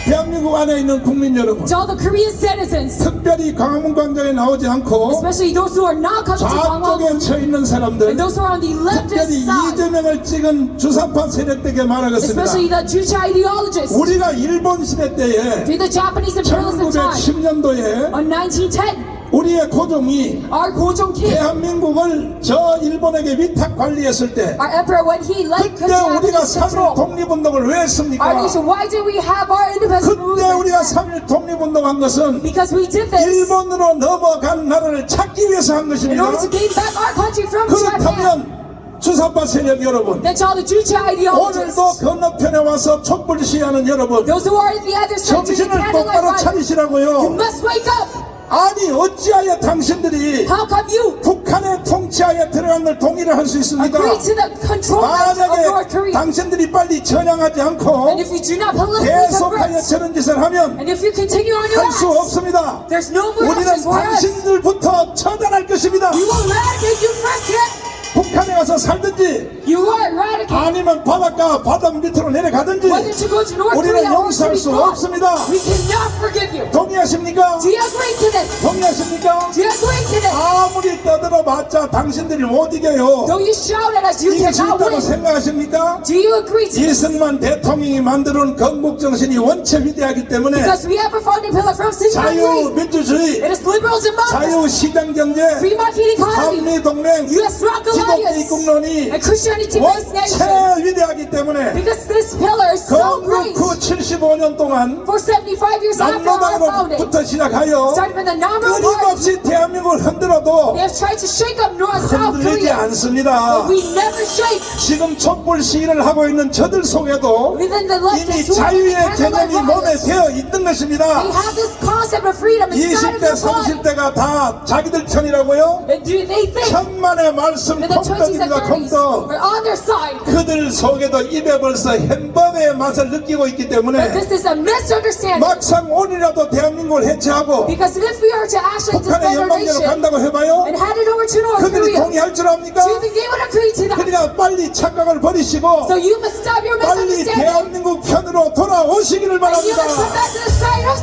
대한민국 안에 있는 국민 여러분, To all the Korean citizens, 특별히 광화문 광장에 나오지 않고 especially those who are not coming to Gwangwon, 좌쪽에 쳐 있는 사람들, and those who are on the 특별히 leftist side, 이재명을 찍은 주사파 세력들에게 말하겠습니다. especially the Juche ideologists, 우리가 일본 시대 때에 through the Japanese imperialism time, 1910년도에 on 1910, 우리의 고종이 our Gojong King, 대한민국을 저 일본에게 위탁 관리했을 때 our emperor, when he led 그때 우리가 Japanese 3.1 control, 독립운동을 왜 our 했습니까? nation, why did we have our independence 그때 movement? 우리가 3.1 독립운동한 것은 Because we did this 일본으로 넘어간 나라를 찾기 위해서 한 in 것입니다. order to gain back our country from Japan. 그렇다면 주사파 세력 여러분, That's all the Juche ideologists, 오늘도 건너편에 와서 촛불 시위하는 여러분, those who are at the other side to the 정신을 candlelight 똑바로 ride, you 차리시라고요. must wake up. 아니 어찌하여 당신들이 How come you 북한의 통치하에 들어간 걸 동의를 할 수 있습니까? agree to the controlment of North 만약에 Korea? 당신들이 빨리 전향하지 않고 And if you do not politically 계속하여 convert, 저런 짓을 하면 and if you continue on your 할 수 acts, 없습니다. there's no more 우리는 options for us. 당신들부터 처단할 것입니다. You will eradicate you first yet. 북한에 가서 살든지 You will eradicate. 아니면 바닷가 밑으로 내려가든지 Whether to go to North 우리는 Korea or to 용서할 be 수 gone, 없습니다. we cannot forgive you. 동의하십니까? Do you agree to this? 동의하십니까? Do you agree to this? 아무리 떠들어봤자 당신들이 못 이겨요. Though you shout at us, you 이길 수 cannot 있다고 win. 생각하십니까? Do you agree to this? 이승만 대통령이 만들어온 건국정신이 원체 위대하기 때문에 Because we have a founding pillar from 1693. 자유민주주의, It is liberal democracy, 자유시장경제, free market economy, 한미동맹, U.S. rock 기독교 alliance, 입국론이 and Christianity-based nation. 원체 위대하기 때문에 Because this pillar is so great. 건국 후 75년 동안 For 75 years after our founding, 남로당으로부터 시작하여 starting from the Namro Party, 끊임없이 대한민국을 흔들어도 they have tried to shake up North South 흔들리지 Korea, 않습니다. but we never shake. 지금 촛불 시위를 하고 있는 저들 속에도 Within the 이미 leftists who are 자유의 candlelight 개념이 몸에 riots, 되어 있는 것입니다. they have this concept of freedom inside of 20대, their body. 30대가 다 자기들 편이라고요? And do they think 천만의 말씀 that the 20s and 콩떡입니다. 30s 콩떡. are on their side? 그들 속에도 입에 벌써 햄버거의 맛을 느끼고 있기 But 때문에 this is a misunderstanding. 막상 오늘이라도 대한민국을 해체하고 Because if we are to actually 북한의 disband our 연방제로 nation 간다고 해봐요? and hand it over to North 그들이 Korea, 동의할 줄 압니까? do you think they would agree to that? 그러니까 빨리 착각을 버리시고 So you must stop your 빨리 misunderstanding. 대한민국 편으로 돌아오시기를 And you 바랍니다. must come back to the side of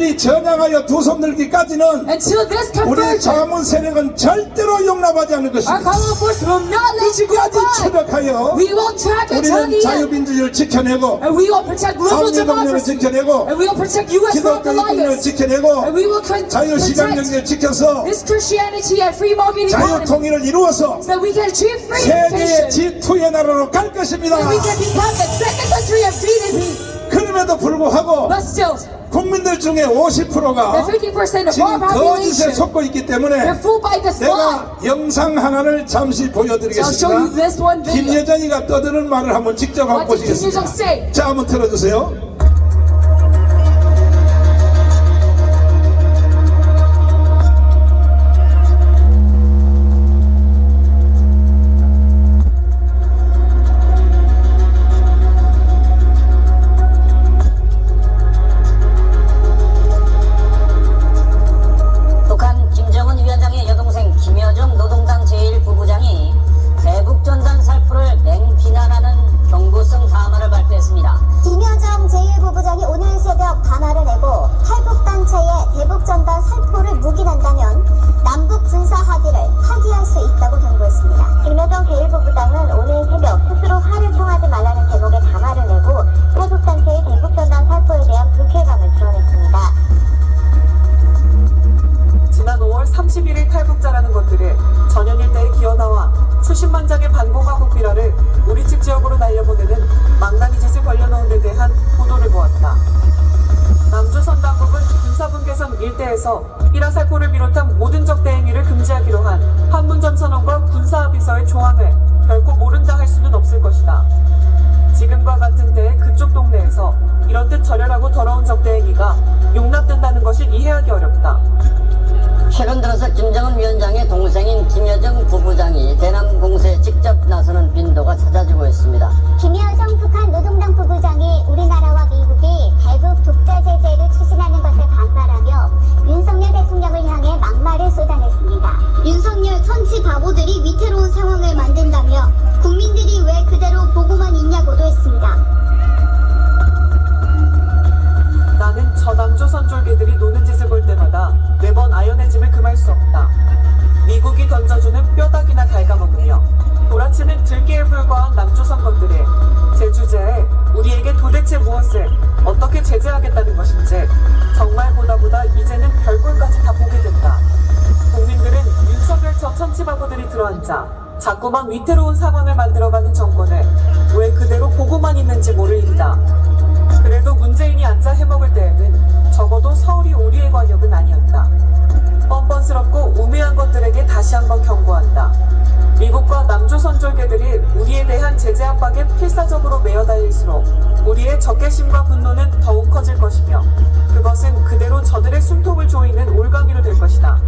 국민들이 전향하여 두 손 들기까지는 Until this 우리 conversion, 자문 세력은 절대로 용납하지 않을 our 것입니다. Congo force will not let you go 끝까지 by. 추격하여 We will track until 우리는 the end. 자유민주주의를 지켜내고 And we will protect liberal 한미동맹을 democracy. 지켜내고 And we will protect U.S. 기독교 local 이동을 alliance. 지켜내고 And we will protect 자유시장경제를 지켜서 this Christianity and free market economy 자유통일을 이루어서 so that we can achieve free 세계의 education. G2의 나라로 갈 것입니다. So we can become the second country of GDP. 그럼에도 불구하고 But still, 국민들 중에 the 50%가 50% of 지금 our 거짓에 population, 속고 있기 때문에 they're fooled by this lie. 내가 영상 하나를 잠시 So I'll show you 보여드리겠습니다. this one video. 김여정이가 떠드는 말을 한번 직접 한번 What did Kim 보시겠습니다. Youjong say? 자, 한번 틀어주세요. 북한 김정은 위원장의 여동생 김여정 노동당 제1부부장이 대북전단 살포를 맹비난하는 경고성 담화를 발표했습니다. 김여정 제1부부장이 오늘 새벽 담화를 내고 탈북단체의 대북전단 살포를 묵인한다면 남북 군사 합의를 파기할 수 있다고 경고했습니다. 김여정 제1부부장은 오늘 새벽 스스로 화를 통하지 말라는 제목의 담화를 내고 탈북단체의 대북전단 살포에 대한 불쾌감을 드러냈습니다. 지난 5월 31일 탈북자라는 것들을 전현 일대에 기어나와 수십만 장의 반공화국 비라를 우리 측 지역으로 날려보내는 망나니 짓을 벌려놓은 데 대한 보도를 보았다. 남조선 당국은 군사분계선 일대에서 비라 살포를 비롯한 모든 적대 행위를 금지하기로 한 판문점 선언과 군사합의서의 조항을 결코 모른다 할 수는 없을 것이다. 지금과 같은 때에 그쪽 동네에서 이렇듯 절열하고 더러운 적대 행위가 용납된다는 것을 이해하기 어렵다. 최근 들어서 김정은 위원장의 동생인 김여정 부부장이 대남 공세에 직접 나서는 빈도가 잦아지고 있습니다. 김여정 북한 노동당 부부장이 우리나라와 미국이 대북 독자 제재를 추진하는 것에 반발하며 윤석열 대통령을 향해 막말을 쏟아냈습니다. 윤석열 천치 바보들이 위태로운 상황을 만든다며 국민들이 왜 그대로 보고만 있냐고도 했습니다. 나는 저 남조선 쫄개들이 노는 짓을 볼 때마다 매번 아연해짐을 금할 수 없다. 미국이 던져주는 뼈다귀나 갉아먹으며 돌아치는 들깨에 불과한 남조선 것들을 제주제에 우리에게 도대체 무엇을 어떻게 제재하겠다는 것인지 정말 보다 이제는 별꼴까지 다 보게 된다. 국민들은 윤석열 저 천치바보들이 들어앉아 자꾸만 위태로운 상황을 만들어가는 정권을 왜 그대로 보고만 있는지 모를 일이다. 그래도 문재인이 앉아 해먹을 때에는 적어도 서울이 우리의 권역은 아니었다. 뻔뻔스럽고 우매한 것들에게 다시 한번 경고한다. 미국과 남조선 쫄개들이 우리에 대한 제재 압박에 필사적으로 매어달릴수록 우리의 적개심과 분노는 더욱 커질 것이며 그것은 그대로 저들의 숨통을 조이는 올가미로 될 것이다.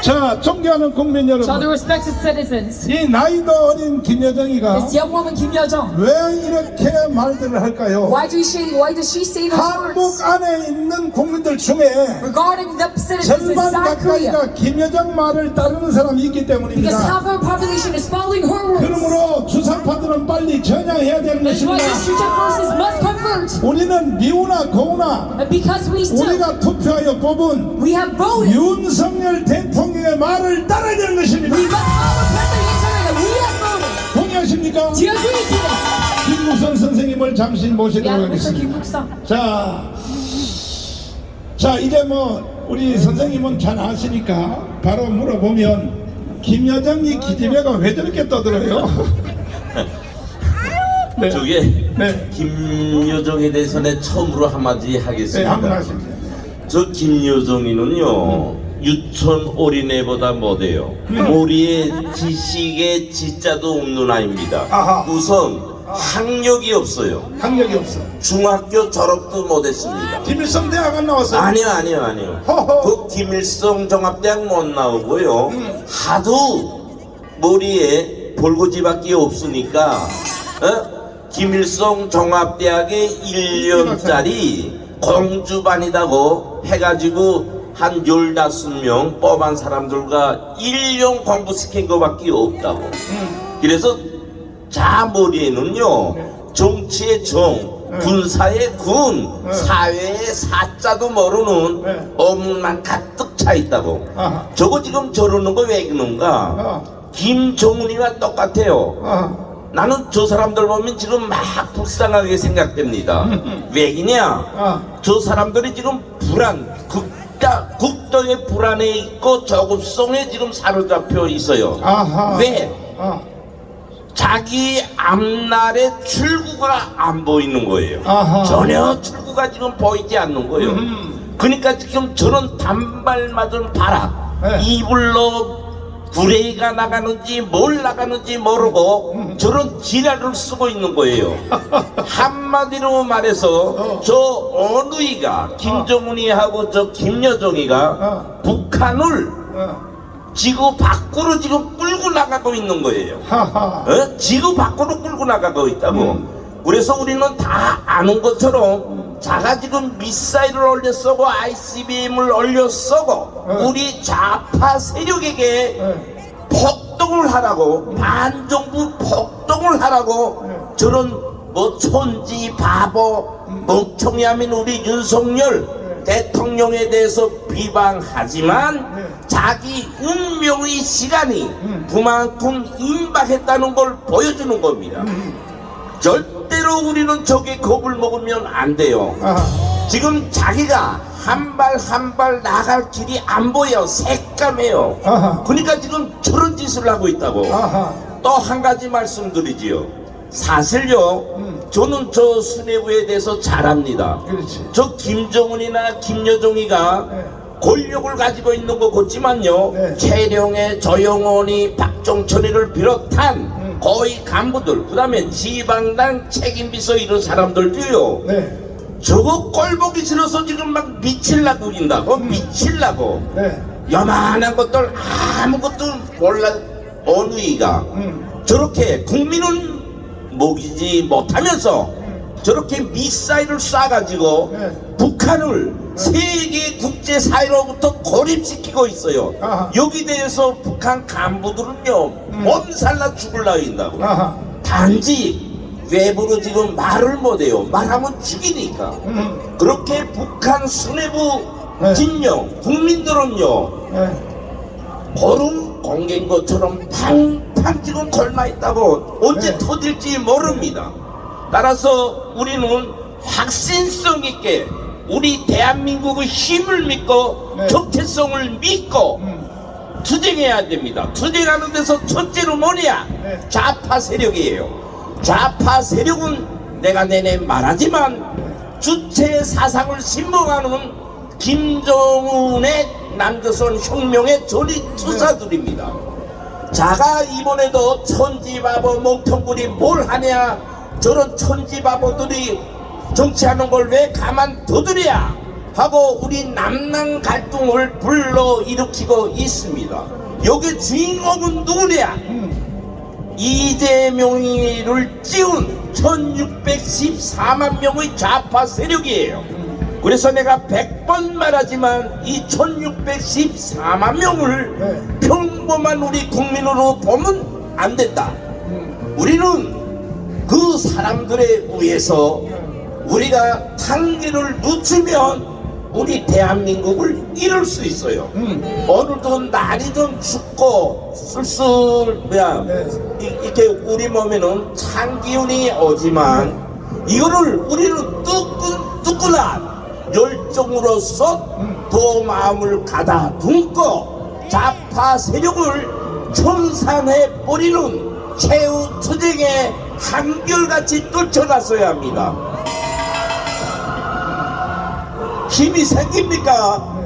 자, 존경하는 국민 To 여러분, the respected citizens, 이 나이도 어린 김여정이가 this young woman Kim Yo-jong, 왜 이렇게 말들을 할까요? why does she say those 한국 words 안에 있는 국민들 중에 regarding the citizens 절반 inside Korea? 가까이가 김여정 말을 따르는 사람이 있기 Because 때문입니다. half of our population is following her rules. 그러므로 주상파들은 빨리 전향해야 되는 That's why 것입니다. the Shuja forces must convert. 우리는 미우나 고우나 And because we still, 우리가 투표하여 뽑은 we have voted. 윤석열 대통령의 말을 따라야 되는 것입니다. We must follow President that we have voted. 동의하십니까? Do you agree to this? 김무선 선생님을 잠시 모시도록 Yeah, Mr. 하겠습니다. Kim Buk-sung. 자 이제 뭐 우리 선생님은 잘 아시니까 바로 물어보면 김여정이 기집애가 왜 저렇게 떠들어요? 네. 저게 네. 김여정에 대해서는 처음으로 한마디 네, 하겠습니다. 한번 하십니다. 저 김여정이는요 유천 어린애보다 못해요. 머리에 지식에 지자도 없는 아이입니다. 아하. 우선 학력이 없어요. 학력이 없어. 중학교 졸업도 못했습니다. 김일성 대학 안 나왔어요? 아니요. 허허. 그 김일성 종합대학 못 나오고요. 하도 머리에 볼고지밖에 없으니까 김일성 종합대학에 1년짜리 공주반이라고 해가지고 한 15명 뽑은 사람들과 1년 공부시킨 것밖에 없다고. 그래서 자 머리에는요 정치의 정, 군사의 군, 사회의 사자도 모르는 어문만 가득 차 있다고. 저거 지금 저러는 거 왜 그런가? 김정은이가 똑같아요. 나는 저 사람들 보면 지금 막 불쌍하게 생각됩니다. 왜냐? 저 사람들이 지금 불안, 국도의 불안에 있고 저급성에 지금 사로잡혀 있어요. 왜? 자기 앞날에 출구가 안 보이는 거예요. 전혀 출구가 지금 보이지 않는 거예요. 그러니까 지금 저런 단발 맞은 바람, 이불로 구레이가 나가는지 뭘 나가는지 모르고 저런 지랄을 쓰고 있는 거예요. 한마디로 말해서 저 어느이가 김정은이하고 저 김여정이가 북한을 지구 밖으로 지금 끌고 나가고 있는 거예요. 지구 밖으로 끌고 나가고 있다고. 그래서 우리는 다 아는 것처럼 자가 지금 미사일을 올려 쏘고 ICBM을 올려 쏘고 우리 좌파 세력에게 폭동을 하라고, 반정부 폭동을 하라고 저런 뭐 촌지 바보 멍청이하면 우리 윤석열 대통령에 대해서 비방하지만 자기 운명의 시간이 그만큼 임박했다는 걸 보여주는 겁니다. 절대로 우리는 저게 겁을 먹으면 안 돼요. 지금 자기가 한 발 한 발 나갈 길이 안 보여. 새까매요. 그러니까 지금 저런 짓을 하고 있다고. 또 한 가지 말씀드리지요. 사실요, 저는 저 수뇌부에 대해서 잘 압니다. 저 김정은이나 김여정이가 권력을 가지고 있는 거 같지만요, 최룡의 조영원이 박종천이를 비롯한 거의 간부들, 그 다음에 지방당 책임비서 이런 사람들도요, 저거 꼴보기 싫어서 지금 막 미칠라고 그린다고. 미칠라고. 요만한 것들 아무것도 몰라 어느이가 저렇게 국민은 먹이지 못하면서 저렇게 미사일을 쏴가지고 북한을 세계 국제사회로부터 고립시키고 있어요. 여기 대해서 북한 간부들은요 몸살나 죽을라 한다고. 단지 외부로 지금 말을 못해요. 말하면 죽이니까. 그렇게 북한 수뇌부 진영 국민들은요 보름 공개인 것처럼 팡팡 지금 걸마 있다고. 언제 터질지 모릅니다. 따라서 우리는 확신성 있게 우리 대한민국의 힘을 믿고 정체성을 믿고 투쟁해야 됩니다. 투쟁하는 데서 첫째로 뭐냐? 좌파 세력이에요. 좌파 세력은 내가 내내 말하지만 주체 사상을 신봉하는 김정은의 남조선 혁명의 전위 투사들입니다. 자가 이번에도 천지바보 멍텅구리 뭘 하냐, 저런 천지바보들이 정치하는 걸 왜 가만 두드려 하고 우리 남남 갈등을 불러일으키고 있습니다. 여기 주인공은 누구냐? 이재명이를 찌운 1614만 명의 좌파 세력이에요. 그래서 내가 100번 말하지만 이 1614만 명을 평범한 우리 국민으로 보면 안 된다. 우리는 그 사람들에 의해서 우리가 tan기를 늦추면 우리 대한민국을 잃을 수 있어요. 오늘도 날이 좀 춥고 슬슬 이렇게 우리 몸에는 찬 기운이 오지만 이거를 우리는 뜨끈한 열정으로서 더 마음을 가다듬고 좌파 세력을 청산해버리는 최후 투쟁에 한결같이 쫓아갔어야 합니다. 힘이 생깁니까?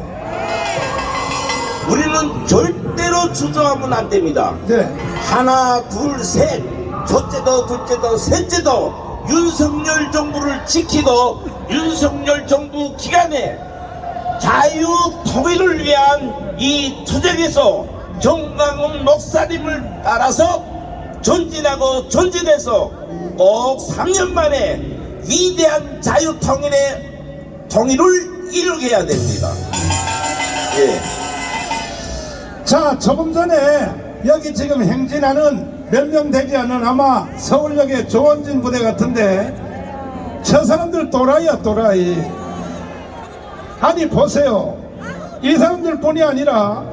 우리는 절대로 주저하면 안 됩니다. 하나, 둘, 셋, 첫째도, 둘째도, 셋째도 윤석열 정부를 지키고 윤석열 정부 기간에 자유 통일을 위한 이 투쟁에서 정강훈 목사님을 따라서 전진하고 전진해서 꼭 3년 만에 위대한 자유 통일을 이루게 해야 됩니다. 자, 조금 전에 여기 지금 행진하는 몇 명 되지 않은 아마 서울역의 조원진 부대 같은데 저 사람들 또라이야 또라이. 아니 보세요, 이 사람들뿐이 아니라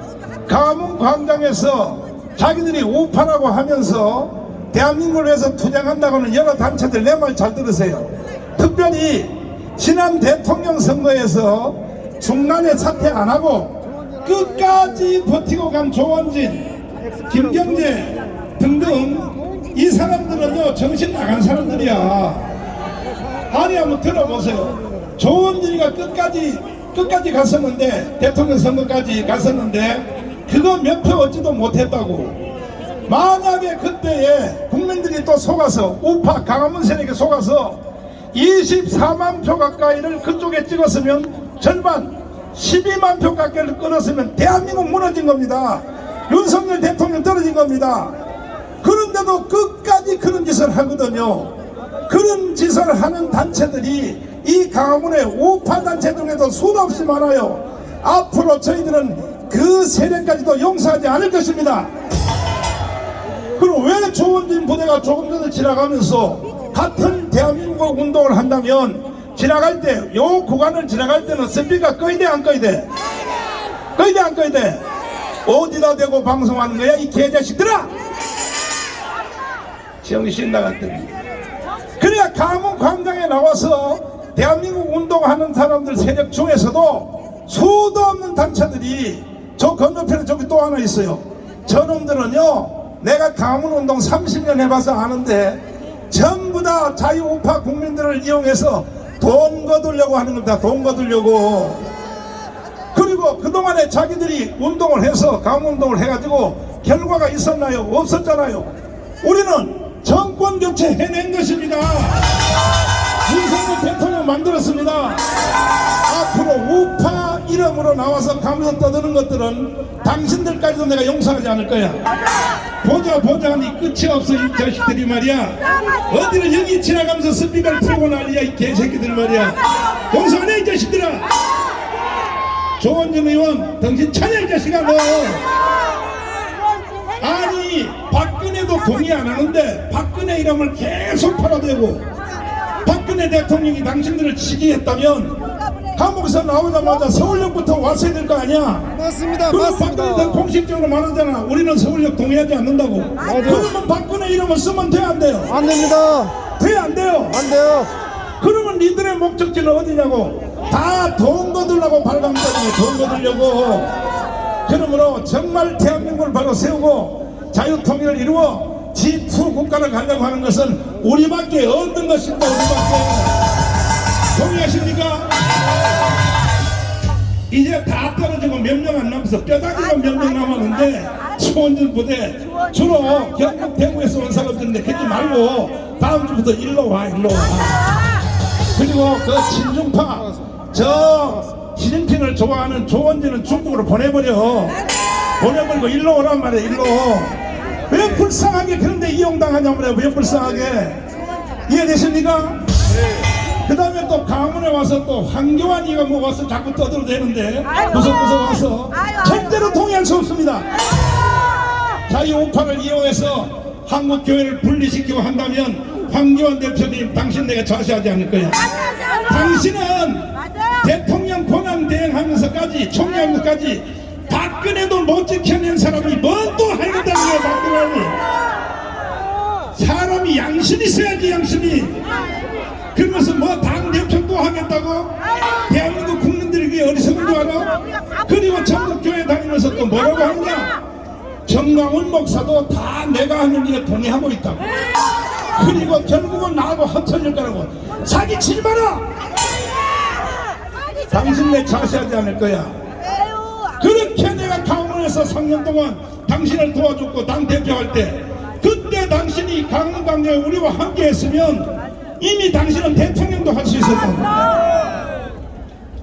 가문 광장에서 자기들이 우파라고 하면서 대한민국을 위해서 투쟁한다고 하는 여러 단체들, 내 말 잘 들으세요. 특별히 지난 대통령 선거에서 중간에 사퇴 안 하고 끝까지 버티고 간 조원진, 김경재 등등 이 사람들은요 정신 나간 사람들이야. 아니 한번 들어보세요. 조원진이가 끝까지 갔었는데, 대통령 선거까지 갔었는데 그거 몇 표 얻지도 못했다고. 만약에 그때에 국민들이 또 속아서, 우파 강화문 세력에 속아서 24만 표 가까이를 그쪽에 찍었으면, 절반 12만 표 가까이를 끌었으면 대한민국 무너진 겁니다. 윤석열 대통령 떨어진 겁니다. 그런데도 끝까지 그런 짓을 하거든요. 그런 짓을 하는 단체들이 이 강화문의 우파 단체 중에도 수도 없이 많아요. 앞으로 저희들은 그 세력까지도 용서하지 않을 것입니다. 그럼 왜 조원진 부대가 조금 전에 지나가면서 같은 대한민국 운동을 한다면, 지나갈 때, 요 구간을 지나갈 때는 스피커 꺼야 돼 안 꺼야 돼? 꺼야 돼 안 꺼야 돼? 어디다 대고 방송하는 거야 이 개자식들아? 정신 나갔더니. 그래야 강원 광장에 나와서 대한민국 운동하는 사람들 세력 중에서도 수도 없는 단체들이, 저 건너편에 저기 또 하나 있어요. 저놈들은요, 내가 강원 운동 30년 해봐서 아는데 전부 다 자유우파 국민들을 이용해서 돈 거두려고 하는 겁니다. 돈 거두려고. 그리고 그동안에 자기들이 운동을 해서, 강운동을 해가지고 결과가 있었나요? 없었잖아요. 우리는 정권 교체 해낸 것입니다. 윤석열 대통령 만들었습니다. 앞으로 우파 이름으로 나와서 가면서 떠드는 것들은 당신들까지도 내가 용서하지 않을 거야. 보자 하니 끝이 없어 이 자식들이 말이야. 어디를 여기 지나가면서 스피커를 틀고 난리야 이 개새끼들 말이야. 용서 안 해 이 자식들아. 조원진 의원 당신 차냐 이 자식아 너. 아니 박근혜도 동의 안 하는데 박근혜 이름을 계속 팔아대고, 박근혜 대통령이 당신들을 지지했다면 감옥에서 나오자마자 서울역부터 왔어야 될 거 아니야. 맞습니다. 그럼 맞습니다. 박근혜 공식적으로 말하잖아. 우리는 서울역 동의하지 않는다고. 그러면 박근혜 이름을 쓰면 돼 안 돼요? 안 됩니다. 돼 안 돼요? 안 돼요. 그러면 니들의 목적지는 어디냐고. 다 돈 거두려고 발광 때문에 돈 거두려고. 그러므로 정말 대한민국을 바로 세우고 자유통일을 이루어 G2 국가를 가려고 하는 것은 우리밖에 없는 것입니다. 우리밖에. 동의하십니까? 이제 다 떨어지고 몇 명 안 남아서 뼈다귀가 몇 명 남았는데, 조원진 부대 주로 경북 대구에서 온 사람들인데 그러지 말고 다음 주부터 일로 와. 그리고 그 친중파 저 시진핑을 좋아하는 조원진은 중국으로 보내버리고 일로 오란 말이야. 일로. 왜 불쌍하게 그런데 이용당하냐 말이야. 왜 불쌍하게. 이해되십니까? 그 다음에 또 강원에 와서 또 황교안이가 뭐 와서 자꾸 떠들어대는데 무섭고서 와서 절대로 동의할 수 없습니다. 자유우파를 이용해서 한국교회를 분리시키고 한다면 황교안 대표님 당신 내가 좌시하지 않을 거야. 당신은 대통령 권한 대행하면서까지 총리하면서까지 박근혜도 못 지켜낸 사람이 뭔 또 하겠다는 거야. 박근혜는 사람이 양심이 있어야지. 양심이. 그러면서 뭐 당대표 또 하겠다고? 대한민국 국민들에게 어리석은 줄 알아? 그리고 전국교회 다니면서 또 뭐라고 하느냐? 정광훈 목사도 다 내가 하는 일에 동의하고 있다고. 그리고 결국은 나하고 합쳐질 거라고. 사기치지 마라! 당신 내 자시하지 않을 거야. 그렇게 내가 강원에서 3년 동안 당신을 도와줬고 당대표 할 때, 그때 당신이 강원 광장에 우리와 함께 했으면 이미 당신은 대통령도 할 수 있었던 거야.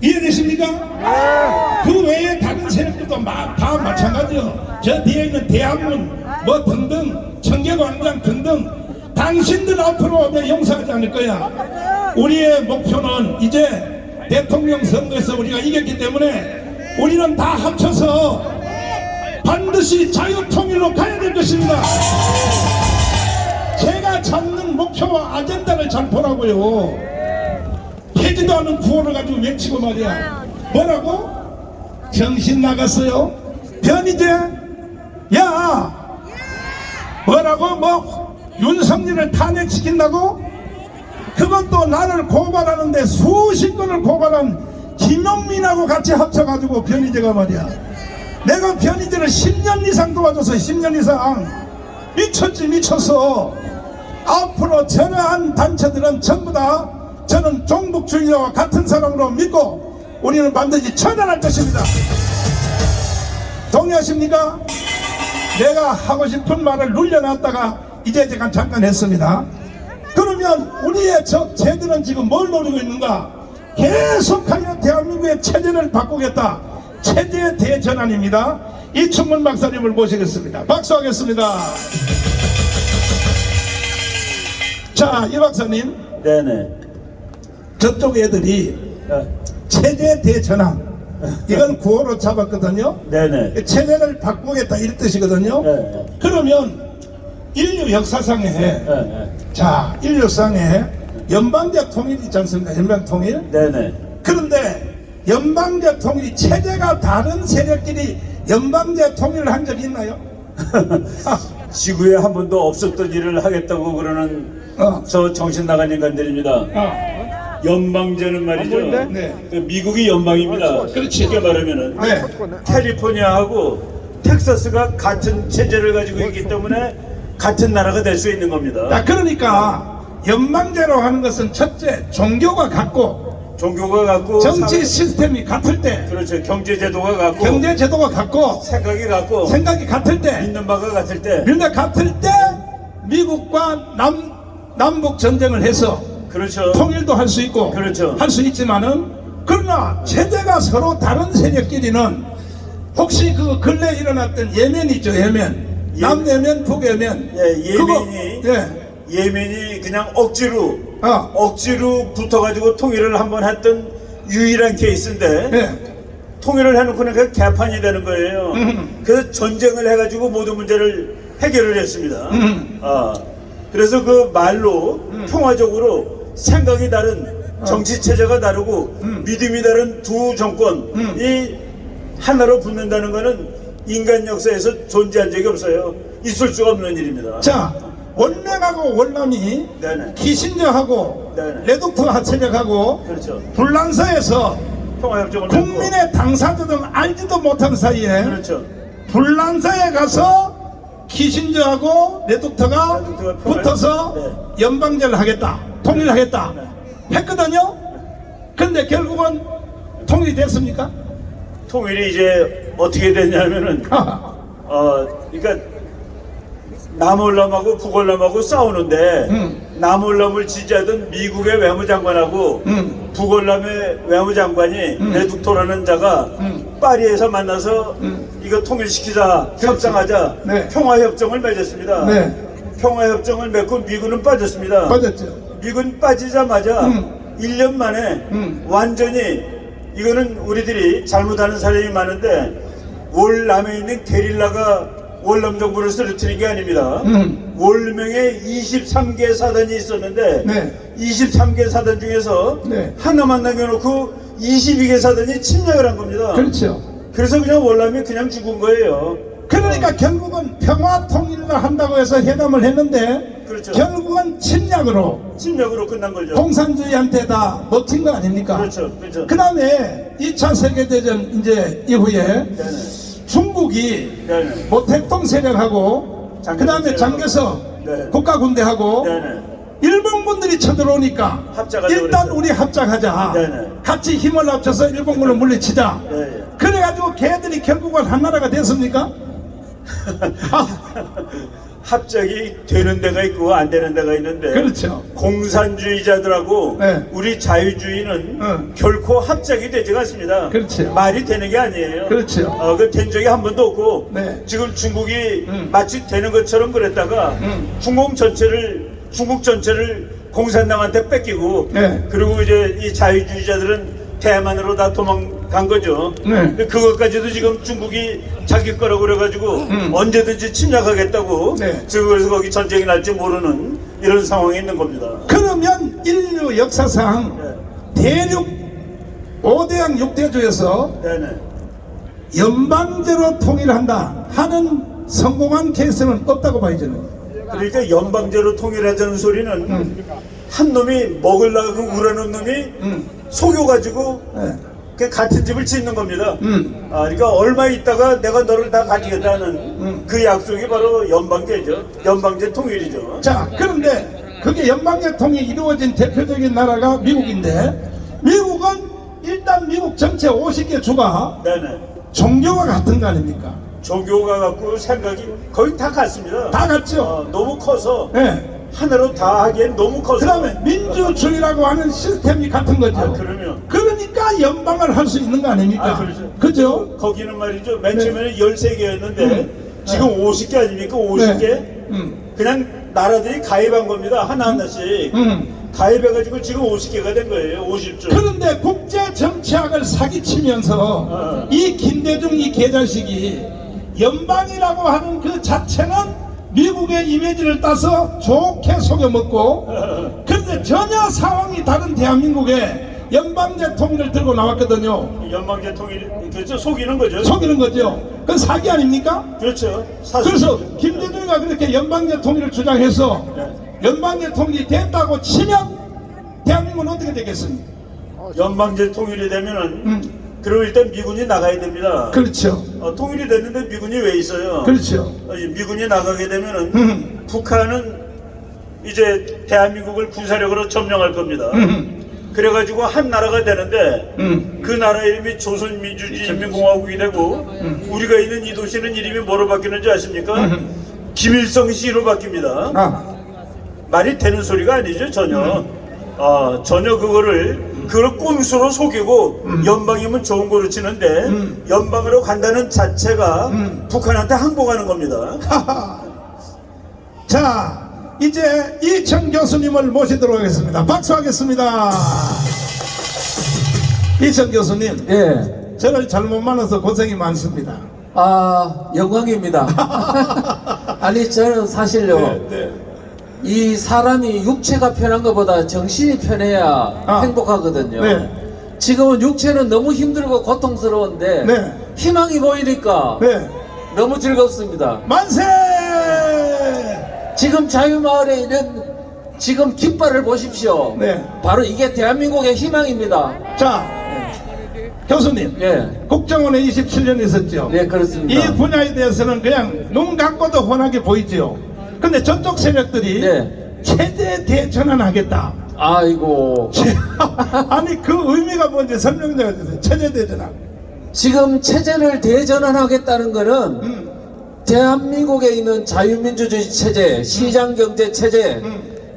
이해되십니까? 그 외에 다른 세력들도 다 마찬가지요. 저 뒤에 있는 대한문 뭐 등등 청계광장 등등 당신들 앞으로 내가 용서하지 않을 거야. 우리의 목표는 이제 대통령 선거에서 우리가 이겼기 때문에 우리는 다 합쳐서 반드시 자유통일로 가야 될 것입니다. 제가 잡는 목표와 아젠다를 잘 보라고요. 되지도 않은 구호를 가지고 외치고 말이야. 뭐라고? 정신 나갔어요? 변희재? 야! 뭐라고? 뭐 윤석열을 탄핵시킨다고? 그것도 나를 고발하는데 수십 건을 고발한 김용민하고 같이 합쳐가지고 변희재가 말이야. 내가 변희재를 10년 이상 도와줘서 10년 이상 미쳤지 미쳤어. 앞으로 저러한 단체들은 전부 다 저는 종북주의자와 같은 사람으로 믿고 우리는 반드시 처단할 것입니다. 동의하십니까? 내가 하고 싶은 말을 눌려놨다가 이제 잠깐 했습니다. 그러면 우리의 쟤들은 지금 뭘 노리고 있는가? 계속하여 대한민국의 체제를 바꾸겠다. 체제 대전환입니다. 이충문 박사님을 모시겠습니다. 박수하겠습니다. 자, 이 박사님. 네네. 저쪽 애들이 체제 대전환 이건 구호로 잡았거든요. 네네. 체제를 바꾸겠다 이 뜻이거든요. 네. 그러면 인류 역사상에 자 인류상에 연방제 통일이 있지 않습니까? 연방 통일. 네네. 그런데 연방제 통일이 체제가 다른 세력끼리 연방제 통일을 한 적이 있나요? 지구에 한 번도 없었던 일을 하겠다고 그러는 저 정신 나간 인간들입니다. 연방제는 말이죠. 네. 그 미국이 연방입니다. 그렇지. 쉽게 말하면은 네. 캘리포니아하고 텍사스가 같은 체제를 가지고 있기 때문에 같은 나라가 될 수 있는 겁니다. 야, 그러니까 연방제로 하는 것은 첫째 종교가 같고 정치 시스템이 같을 때 그렇죠. 경제제도가 같고 경제제도가 같고 생각이 같을 때 믿는 바가 같을 때 미국과 남북 전쟁을 해서 그렇죠. 통일도 할 수 있고 그렇죠. 할 수 있지만은 그러나 체제가 서로 다른 세력끼리는 혹시 그 근래 일어났던 예멘 있죠. 예멘 남예멘 북예멘 예멘이 그냥 억지로 붙어가지고 통일을 한번 했던 유일한 케이스인데 통일을 해놓고 그 개판이 되는 거예요. 그래서 전쟁을 해가지고 모든 문제를 해결을 했습니다. 그래서 그 말로 평화적으로 생각이 다른 정치 체제가 다르고 믿음이 다른 두 정권이 하나로 붙는다는 것은 인간 역사에서 존재한 적이 없어요. 있을 수가 없는 일입니다. 자, 원맥하고 월남이 키신저하고 레두트 세력하고 그렇죠. 불란서에서 평화협정을 국민의 당사자들은 알지도 못한 사이에 그렇죠. 불란서에 가서 키신저하고 레두트가 붙어서 연방제를 하겠다, 통일하겠다 했거든요. 근데 결국은 통일이 됐습니까? 통일이 이제 어떻게 됐냐면은 그러니까 남월남하고 북월남하고 싸우는데 남월남을 지지하던 미국의 외무장관하고 북월남의 외무장관이 레둑토라는 자가 파리에서 만나서 이거 통일시키자 협상하자 평화협정을 맺었습니다. 평화협정을 맺고 미군은 빠졌습니다. 미군 빠지자마자 1년 만에 완전히 이거는 우리들이 잘못하는 사람이 많은데 월남에 있는 게릴라가 월남 정부를 쓰러뜨린 게 아닙니다. 월명에 23개 사단이 있었는데 23개 사단 중에서 하나만 남겨놓고 22개 사단이 침략을 한 겁니다. 그렇죠. 그래서 그냥 월남이 그냥 죽은 거예요. 그러니까 결국은 평화 통일을 한다고 해서 회담을 했는데 그렇죠. 결국은 침략으로 끝난 거죠. 공산주의한테 다 먹힌 거 아닙니까? 그렇죠. 그 다음에 2차 세계대전 이제 이후에 중국이 모택동 세력하고 그 다음에 장개석 국가군대하고 일본군들이 쳐들어오니까 일단 우리 합작하자. 같이 힘을 합쳐서 일본군을 물리치자. 그래가지고 걔들이 결국은 한 나라가 됐습니까? 합작이 되는 데가 있고 안 되는 데가 있는데 그렇죠. 공산주의자들하고 우리 자유주의는 결코 합작이 되지가 않습니다. 그렇죠. 말이 되는 게 아니에요. 그렇죠. 그 된 적이 한 번도 없고 지금 중국이 마치 되는 것처럼 그랬다가 중국 전체를 공산당한테 뺏기고 그리고 이제 이 자유주의자들은 대만으로 다 도망간 거죠. 그것까지도 지금 중국이 자기 거라고 그래가지고 언제든지 침략하겠다고 지금 그래서 거기 전쟁이 날지 모르는 이런 상황에 있는 겁니다. 그러면 인류 역사상 대륙 5대양 6대주에서 네네. 연방제로 통일한다 하는 성공한 케이스는 없다고 봐요 저는. 그러니까 연방제로 통일하자는 소리는 한 놈이 먹으려고 우라는 놈이 속여가지고 그 같은 집을 짓는 겁니다. 그러니까 얼마 있다가 내가 너를 다 가지겠다는 그 약속이 바로 연방제죠. 연방제 통일이죠. 자, 그런데 그게 연방제 통일이 이루어진 대표적인 나라가 미국인데, 미국은 일단 미국 전체 50개 주가 네네. 종교가 같은 거 아닙니까? 종교가 갖고 생각이 거의 다 같습니다. 다 같죠. 너무 커서 네. 하나로 다 하기엔 너무 커서. 그 다음에 민주주의라고 하는 시스템이 같은 거죠. 그러면. 그러니까 연방을 할 수 있는 거 아닙니까? 그렇죠. 그죠? 거기는 말이죠. 맨 처음에는 13개였는데 지금 50개 아닙니까? 50개? 그냥 나라들이 가입한 겁니다. 하나하나씩. 가입해가지고 지금 50개가 된 거예요. 50조. 그런데 국제 정치학을 사기치면서 이 김대중 이 개자식이 연방이라고 하는 그 자체는 미국의 이미지를 따서 좋게 속여먹고, 그런데 전혀 상황이 다른 대한민국에 연방제 통일을 들고 나왔거든요. 연방제 통일, 그렇죠. 속이는 거죠. 속이는 거죠. 그건 사기 아닙니까? 그렇죠. 그래서 김대중이가 그렇게 연방제 통일을 주장해서 연방제 통일이 됐다고 치면 대한민국은 어떻게 되겠습니까? 연방제 통일이 되면은 그럼 일단 미군이 나가야 됩니다. 그렇죠. 통일이 됐는데 미군이 왜 있어요? 그렇죠. 미군이 나가게 되면은 북한은 이제 대한민국을 군사력으로 점령할 겁니다. 그래가지고 한 나라가 되는데 그 나라 이름이 조선민주주의인민공화국이 되고 우리가 있는 이 도시는 이름이 뭐로 바뀌는지 아십니까? 김일성시로 바뀝니다. 말이 되는 소리가 아니죠 전혀. 전혀 그걸 꼼수로 속이고 연방이면 좋은 거로 치는데 연방으로 간다는 자체가 북한한테 항복하는 겁니다. 자, 이제 이천 교수님을 모시도록 하겠습니다. 박수하겠습니다. 이천 교수님, 예. 저를 잘못 만나서 고생이 많습니다. 영광입니다. 아니 저는 사실요, 이 사람이 육체가 편한 것보다 정신이 편해야 행복하거든요. 지금은 육체는 너무 힘들고 고통스러운데 희망이 보이니까 너무 즐겁습니다. 만세! 지금 자유마을에 있는 지금 깃발을 보십시오. 바로 이게 대한민국의 희망입니다. 자, 교수님, 국정원에 27년 있었죠? 네, 그렇습니다. 이 분야에 대해서는 그냥 눈 감고도 훤하게 보이죠? 근데 저쪽 세력들이 체제 대전환하겠다. 아이고. 아니 그 의미가 뭔지 설명 좀 해주세요. 체제 대전환. 지금 체제를 대전환하겠다는 거는 대한민국에 있는 자유민주주의 체제, 시장경제 체제,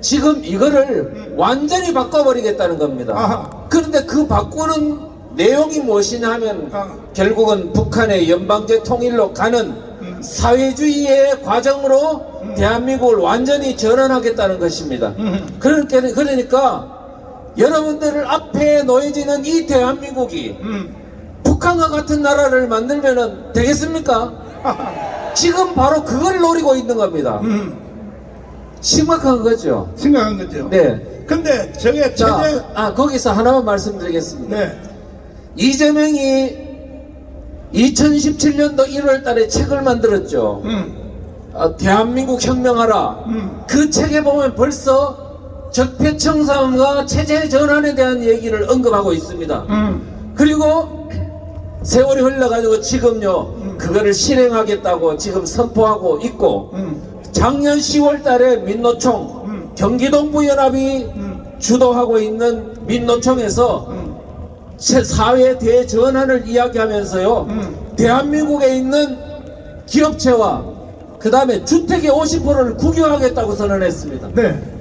지금 이거를 완전히 바꿔버리겠다는 겁니다. 그런데 그 바꾸는 내용이 무엇이냐 하면 결국은 북한의 연방제 통일로 가는 사회주의의 과정으로 대한민국을 완전히 전환하겠다는 것입니다. 그러니까 여러분들을 앞에 놓여지는 이 대한민국이 북한과 같은 나라를 만들면 되겠습니까? 지금 바로 그걸 노리고 있는 겁니다. 심각한 거죠. 심각한 거죠. 네. 근데 저게 체제. 거기서 하나만 말씀드리겠습니다. 이재명이 2017년도 1월 달에 책을 만들었죠. 대한민국 혁명하라. 그 책에 보면 벌써 적폐청산과 체제 전환에 대한 얘기를 언급하고 있습니다. 그리고 세월이 흘러가지고 지금요 그거를 실행하겠다고 지금 선포하고 있고 작년 10월 달에 민노총 경기동부연합이 주도하고 있는 민노총에서 사회 대전환을 이야기하면서요 대한민국에 있는 기업체와 그 다음에 주택의 50%를 국유하겠다고 선언했습니다.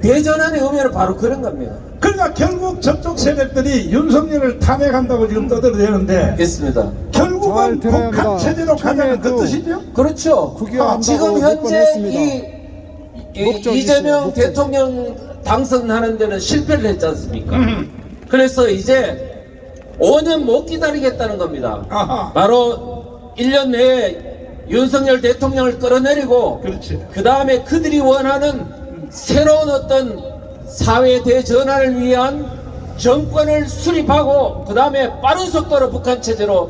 대전환의 의미는 바로 그런 겁니다. 그러니까 결국 저쪽 세력들이 윤석열을 탄핵한다고 지금 떠들어대는데 있습니다. 결국은 북한 체제로 가자는 그 뜻이죠? 그렇죠. 지금 현재 이재명 대통령 당선하는 데는 실패를 했지 않습니까? 그래서 이제 5년 못 기다리겠다는 겁니다. 바로 1년 내에 윤석열 대통령을 끌어내리고 그 다음에 그들이 원하는 새로운 어떤 사회 대전환을 위한 정권을 수립하고 그 다음에 빠른 속도로 북한 체제로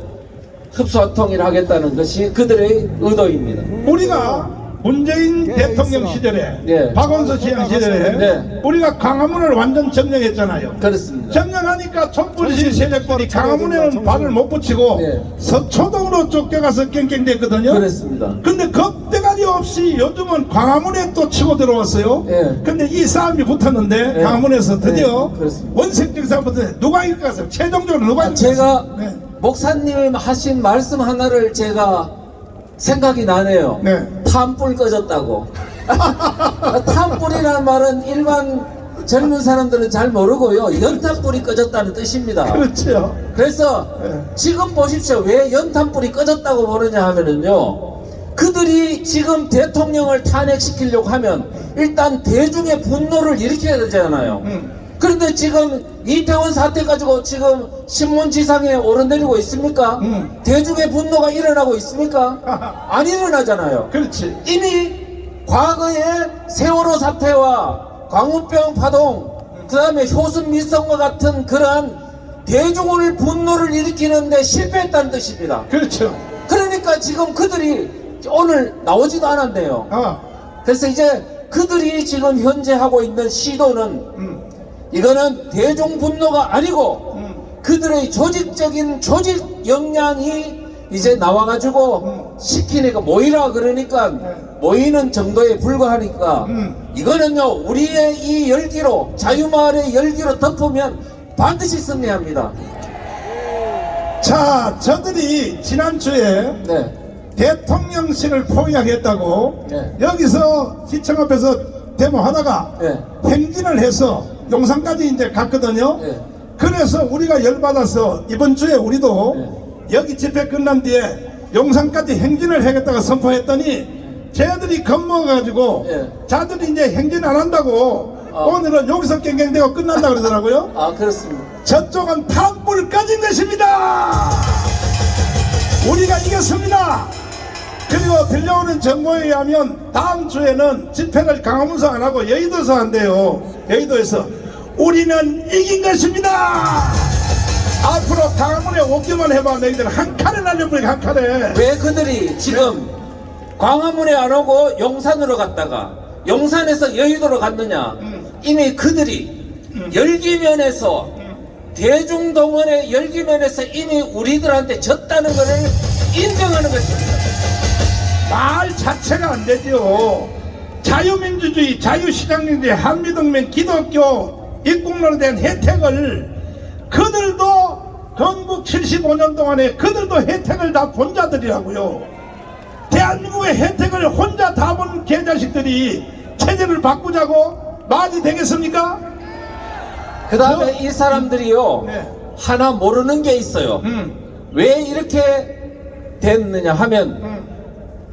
흡수한 통일하겠다는 것이 그들의 의도입니다. 우리가 문재인 대통령 시절에 네. 박원순 시장 시절에 네. 우리가 강화문을 완전 점령했잖아요. 그렇습니다. 점령하니까 촛불시 세력들이 강화문에는 발을 못 붙이고 네. 서초동으로 쫓겨가서 깽깽댔거든요. 그렇습니다. 근데 겁대가리 없이 요즘은 광화문에 또 치고 들어왔어요. 네. 근데 이 싸움이 붙었는데 네. 광화문에서 드디어 네. 그렇습니다. 원색적 싸움부터 누가 이길까요? 최종적으로 누가 이길까요? 제가 네. 목사님 하신 말씀 하나를 제가 생각이 나네요. 네. 탄불 꺼졌다고. 탄불이라는 말은 일반 젊은 사람들은 잘 모르고요. 연탄불이 꺼졌다는 뜻입니다. 그렇죠. 그래서 네. 지금 보십시오. 왜 연탄불이 꺼졌다고 보느냐 하면은요. 그들이 지금 대통령을 탄핵시키려고 하면 일단 대중의 분노를 일으켜야 되잖아요. 그런데 지금 이태원 사태 가지고 지금 신문지상에 오르내리고 있습니까? 대중의 분노가 일어나고 있습니까? 안 일어나잖아요. 그렇지. 이미 과거의 세월호 사태와 광우병 파동, 그 다음에 효순 밀성과 같은 그러한 대중을 분노를 일으키는데 실패했다는 뜻입니다. 그렇죠. 그러니까 지금 그들이 오늘 나오지도 않았네요. 그래서 이제 그들이 지금 현재 하고 있는 시도는 이거는 대중 분노가 아니고 그들의 조직적인 조직 역량이 이제 나와가지고 시키니까 모이라 그러니까 모이는 정도에 불과하니까 이거는요 우리의 이 열기로 자유마을의 열기로 덮으면 반드시 승리합니다. 자, 저들이 지난주에 네. 대통령실을 포위하겠다고 네. 여기서 시청 앞에서 데모하다가 네. 행진을 해서 용산까지 이제 갔거든요. 네. 그래서 우리가 열받아서 이번 주에 우리도 여기 집회 끝난 뒤에 용산까지 행진을 하겠다고 선포했더니 쟤들이 겁먹어가지고 자들이 이제 행진 안 한다고 오늘은 여기서 깽깽대고 끝난다 그러더라고요. 아 그렇습니다. 저쪽은 탄불 꺼진 것입니다. 우리가 이겼습니다. 그리고 들려오는 정보에 의하면 다음 주에는 집회를 강화문서 안 하고 여의도에서 한대요. 여의도에서 우리는 이긴 것입니다. 앞으로 강화문에 오기만 해봐. 너희들 한 칸에 날려버리게 한 칸에. 왜 그들이 지금 광화문에 안 오고 용산으로 갔다가 용산에서 여의도로 갔느냐? 이미 그들이 열기면에서 대중동원의 열기면에서 이미 우리들한테 졌다는 것을 인정하는 것입니다. 말 자체가 안 되죠. 자유민주주의, 자유시장민주주의, 한미동맹, 기독교, 입국론에 대한 혜택을 그들도 건국 75년 동안에 그들도 혜택을 다 본 자들이라고요. 대한민국의 혜택을 혼자 다 본 개자식들이 체제를 바꾸자고 말이 되겠습니까? 그 다음에 이 사람들이요 하나 모르는 게 있어요. 왜 이렇게 됐느냐 하면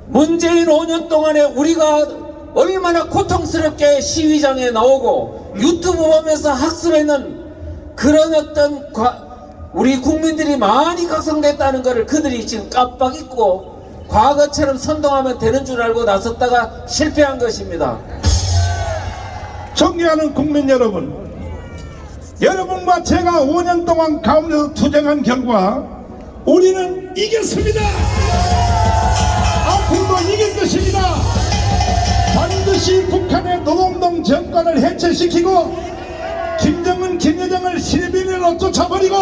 문재인 5년 동안에 우리가 얼마나 고통스럽게 시위장에 나오고 유튜브 보면서 학습하는 그런 어떤 우리 국민들이 많이 각성됐다는 것을 그들이 지금 깜빡 잊고 과거처럼 선동하면 되는 줄 알고 나섰다가 실패한 것입니다. 존경하는 국민 여러분, 여러분과 제가 5년 동안 가운데서 투쟁한 결과 우리는 이겼습니다. 앞으로도 이길 것입니다. 반드시 북한의 노동동 정권을 해체시키고 김정은, 김여정을 실비리로 쫓아버리고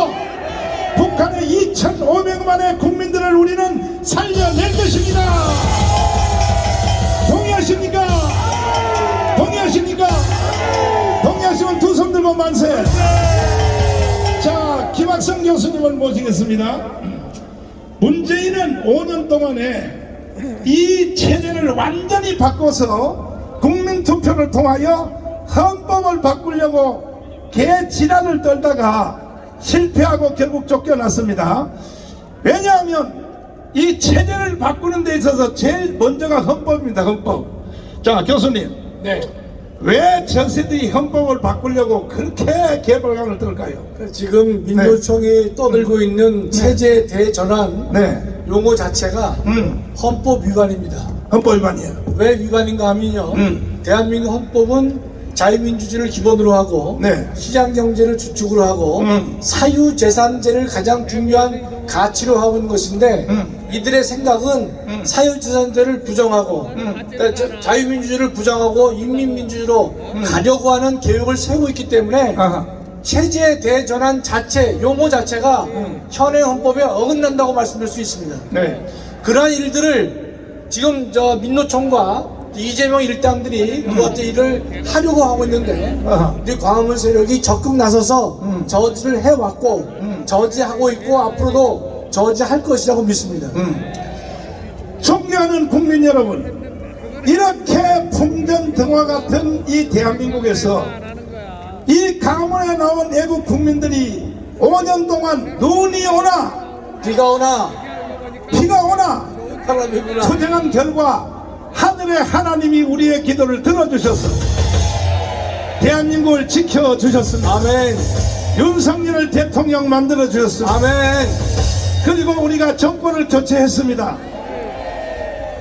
북한의 2,500만의 국민들을 우리는 살려낼 것입니다. 동의하십니까? 동의하십니까? 동의하시면 두 손 들고 만세. 자, 김학성 교수님을 모시겠습니다. 문재인은 5년 동안에 이 체제를 완전히 바꿔서 국민투표를 통하여 헌법을 바꾸려고 개지랄을 떨다가 실패하고 결국 쫓겨났습니다. 왜냐하면 이 체제를 바꾸는 데 있어서 제일 먼저가 헌법입니다. 헌법. 자, 교수님. 네. 왜 전세들이 헌법을 바꾸려고 그렇게 개발감을 들까요? 지금 민노총이 떠들고 있는 체제 대전환 용어 자체가 헌법 위반입니다. 헌법 위반이에요. 왜 위반인가 하면요. 대한민국 헌법은 자유민주주의를 기본으로 하고 시장 경제를 주축으로 하고 사유재산제를 가장 중요한 가치로 하고 있는 것인데 이들의 생각은 사유재산제를 부정하고 그러니까 자유민주주의를 부정하고 인민민주주의로 가려고 하는 계획을 세우고 있기 때문에 체제 대전환 자체 용어 자체가 현행 헌법에 어긋난다고 말씀드릴 수 있습니다. 그러한 일들을 지금 저 민노총과 이재명 일당들이 그 같은 일을 하려고 하고 있는데 우리 광화문 세력이 적극 나서서 저지를 해왔고 저지하고 있고 앞으로도 저지할 것이라고 믿습니다. 존경하는 국민 여러분, 이렇게 풍전등화 같은 이 대한민국에서 이 강원에 나온 애국 국민들이 5년 동안 눈이 오나 비가 오나 투쟁한 결과 하늘의 하나님이 우리의 기도를 들어주셔서 대한민국을 지켜주셨습니다. 아멘. 윤석열을 대통령 만들어 주셨습니다. 아멘. 그리고 우리가 정권을 교체했습니다.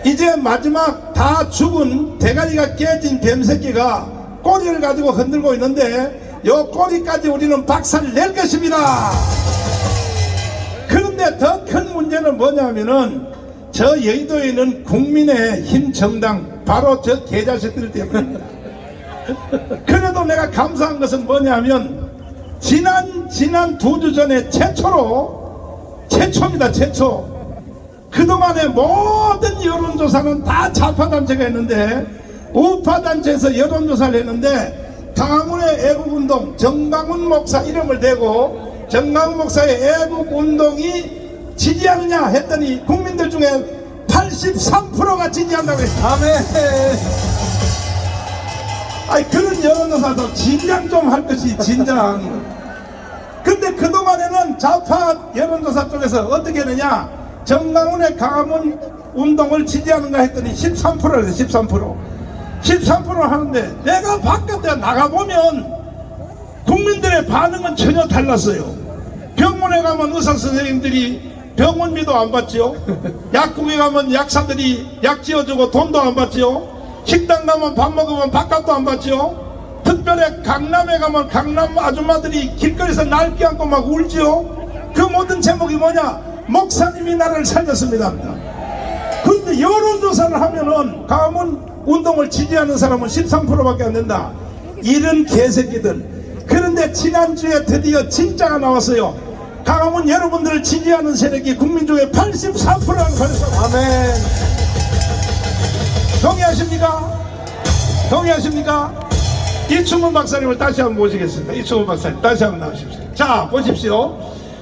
이제 마지막 다 죽은 대가리가 깨진 뱀새끼가 꼬리를 가지고 흔들고 있는데 요 꼬리까지 우리는 박살 낼 것입니다. 그런데 더 큰 문제는 뭐냐면은 저 여의도에 있는 국민의힘 정당 바로 저 개자식들 때문입니다. 그래도 내가 감사한 것은 뭐냐면 지난 2주 전에 최초입니다. 최초. 그동안의 모든 여론조사는 다 좌파단체가 했는데 우파단체에서 여론조사를 했는데 강화문의 애국운동 정강훈 목사 이름을 대고 정강훈 목사의 애국운동이 지지하느냐 했더니 국민들 중에 83%가 지지한다고 했습니다. 아멘. 아니 그런 여론조사도 진작 좀 할 것이 진작. 근데 그동안에는 좌파 여론조사 쪽에서 어떻게 했느냐, 정강훈의 강화문 운동을 지지하는가 했더니 13%를 했어요. 13% 하는데 내가 바깥에 나가보면 국민들의 반응은 전혀 달랐어요. 병원에 가면 의사 선생님들이 병원비도 안 받지요. 약국에 가면 약사들이 약 지어주고 돈도 안 받지요. 식당 가면 밥 먹으면 밥값도 안 받지요. 특별히 강남에 가면 강남 아줌마들이 길거리에서 날개 안고 막 울지요. 그 모든 제목이 뭐냐, 목사님이 나를 살렸습니다. 그런데 여론조사를 하면은 강화문 운동을 지지하는 사람은 13%밖에 안 된다. 이런 개새끼들. 그런데 지난주에 드디어 진짜가 나왔어요. 강화문 여러분들을 지지하는 세력이 국민 중에 84%라는 걸렸어. 아멘. 동의하십니까? 이충훈 박사님을 다시 한번 모시겠습니다. 이충훈 박사님 다시 한번 나오십시오. 자, 보십시오.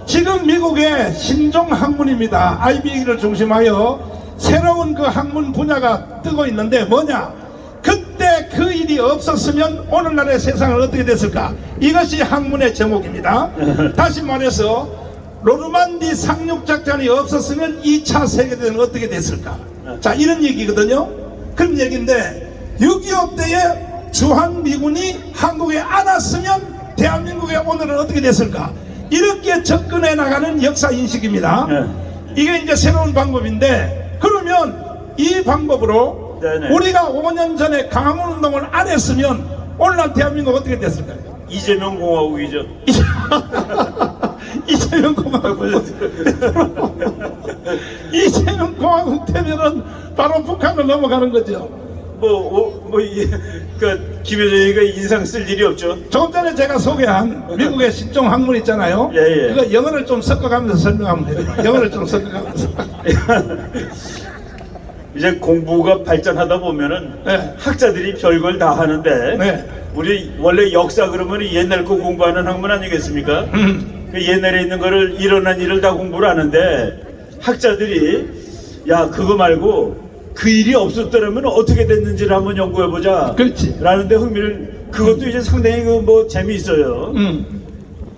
지금 미국의 신종 학문입니다. IB를 중심하여 새로운 그 학문 분야가 뜨고 있는데 뭐냐, 그때 그 일이 없었으면 오늘날의 세상은 어떻게 됐을까? 이것이 학문의 제목입니다. 다시 말해서 노르만디 상륙작전이 없었으면 2차 세계대전은 어떻게 됐을까? 자, 이런 얘기거든요. 그런 얘기인데 6.25 때에 주한미군이 한국에 안 왔으면 대한민국의 오늘은 어떻게 됐을까? 이렇게 접근해 나가는 역사인식입니다. 이게 이제 새로운 방법인데, 그러면 이 방법으로 우리가 5년 전에 강화문 운동을 안 했으면 오늘날 대한민국 어떻게 됐을까요? 이재명 공화국이죠. 이재명 공화국. 이재명 공화국 되면은 바로 북한을 넘어가는 거죠. 김여정이가 인상 쓸 일이 없죠. 조금 전에 제가 소개한 미국의 신종 학문 있잖아요. 그거 영어를 좀 섞어가면서 설명하면 돼요. 영어를 좀 섞어가면서. 이제 공부가 발전하다 보면은 학자들이 별걸 다 하는데 우리 원래 역사 그러면 옛날 거 공부하는 학문 아니겠습니까? 그 옛날에 있는 거를 일어난 일을 다 공부를 하는데 학자들이 야 그거 말고 그 일이 없었더라면 어떻게 됐는지를 한번 연구해보자. 그렇지. 라는데 흥미를, 그것도 이제 상당히 그 재미있어요.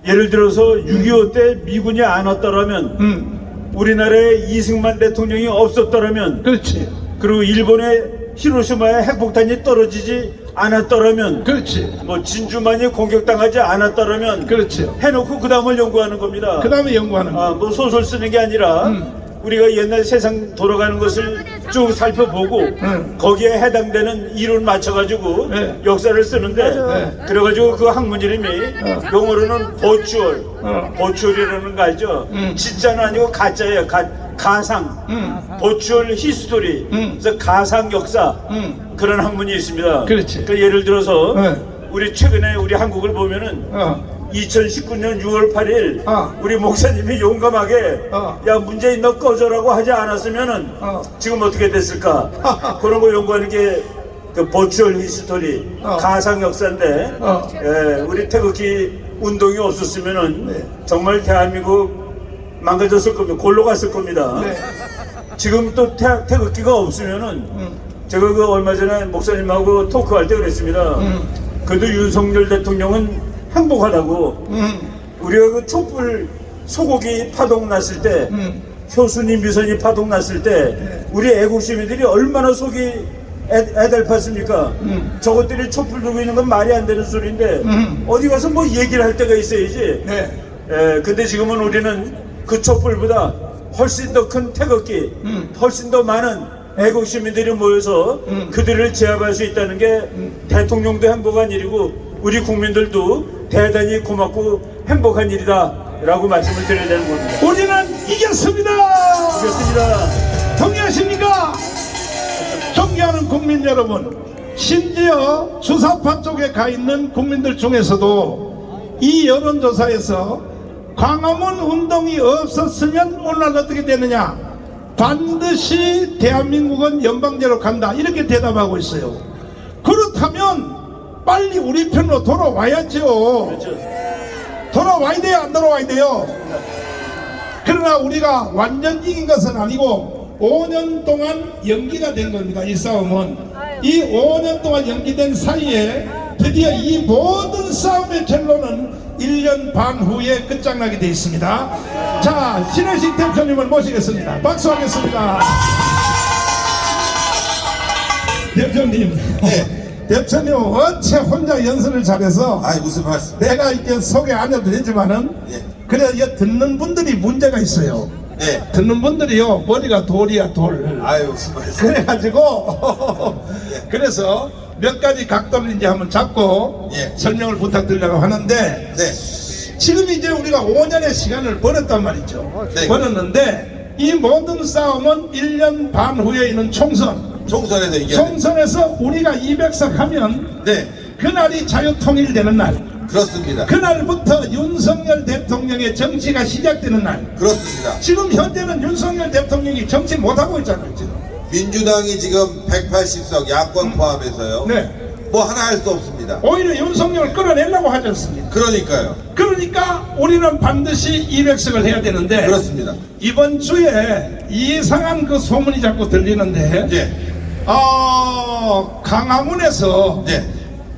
예를 들어서 6.25 때 미군이 안 왔더라면 우리나라에 이승만 대통령이 없었더라면, 그렇지. 그리고 일본의 히로시마에 핵폭탄이 떨어지지 않았더라면, 그렇지. 진주만이 공격당하지 않았더라면, 그렇지. 해놓고 그 다음을 연구하는 겁니다. 그 다음에 연구하는 거. 소설 쓰는 게 아니라 우리가 옛날 세상 돌아가는 것을 쭉 살펴보고 거기에 해당되는 이론 맞춰가지고 역사를 쓰는데 그래가지고 그 학문 이름이 영어로는 버추얼이라는 거 알죠? 진짜는 아니고 가짜예요. 가상, 버추얼 히스토리, 그래서 가상 역사 그런 학문이 있습니다. 그렇지. 그러니까 예를 들어서 우리 최근에 우리 한국을 보면은 2019년 6월 8일 우리 목사님이 용감하게 야 문재인 너 꺼져라고 하지 않았으면은 지금 어떻게 됐을까? 그런 거 연구하는 게 그 버추얼 히스토리 가상 역사인데 우리 태극기 운동이 없었으면은 정말 대한민국 망가졌을 겁니다. 골로 갔을 겁니다. 지금 또 태극기가 없으면은 제가 그 얼마 전에 목사님하고 토크할 때 그랬습니다. 그래도 윤석열 대통령은 행복하다고. 우리가 그 촛불 소고기 파동 났을 때 효순이 미선이 파동 났을 때 우리 애국 시민들이 얼마나 속이 애달팠습니까? 저것들이 촛불 들고 있는 건 말이 안 되는 소리인데 어디 가서 뭐 얘기를 할 때가 있어야지. 근데 지금은 우리는 그 촛불보다 훨씬 더 큰 태극기, 훨씬 더 많은 애국 시민들이 모여서 그들을 제압할 수 있다는 게 대통령도 행복한 일이고 우리 국민들도 대단히 고맙고 행복한 일이다 라고 말씀을 드려야 되는 겁니다. 우리는 이겼습니다. 이겼습니다. 동의하십니까? 존경하는 국민 여러분, 심지어 주사파 쪽에 가 있는 국민들 중에서도 이 여론조사에서 광화문 운동이 없었으면 오늘 어떻게 되느냐, 반드시 대한민국은 연방제로 간다 이렇게 대답하고 있어요. 그렇다면 빨리 우리 편으로 돌아와야죠. 돌아와야 돼요, 안 돌아와야 돼요? 그러나 우리가 완전 이긴 것은 아니고 5년 동안 연기가 된 겁니다. 이 싸움은 이 5년 동안 연기된 사이에 드디어 이 모든 싸움의 결론은 1년 반 후에 끝장나게 되어 있습니다. 자, 신혜식 대표님을 모시겠습니다. 박수하겠습니다. 대표님, 대표님 어째 혼자 연설을 잘해서 무슨 말씀? 내가 이렇게 소개 안 해도 되지만은 그래 이게 듣는 분들이 문제가 있어요. 듣는 분들이요 머리가 돌이야 돌. 무슨 말씀? 그래가지고 그래서 몇 가지 각도를 이제 한번 잡고 설명을 부탁드리려고 하는데 지금 이제 우리가 5년의 시간을 벌었단 말이죠. 벌었는데 이 모든 싸움은 1년 반 후에 있는 총선에서 이겨. 총선에서 우리가 200석 하면 그날이 자유통일되는 날. 그렇습니다. 그날부터 윤석열 대통령의 정치가 시작되는 날. 그렇습니다. 지금 현재는 윤석열 대통령이 정치 못하고 있잖아요. 지금 민주당이 지금 180석 야권 포함해서요. 뭐 하나 할 수 없습니다. 오히려 윤석열을 끌어내려고 하지 않습니까? 그러니까요. 그러니까 우리는 반드시 200석을 해야 되는데. 그렇습니다. 이번 주에 이상한 그 소문이 자꾸 들리는데 강화문에서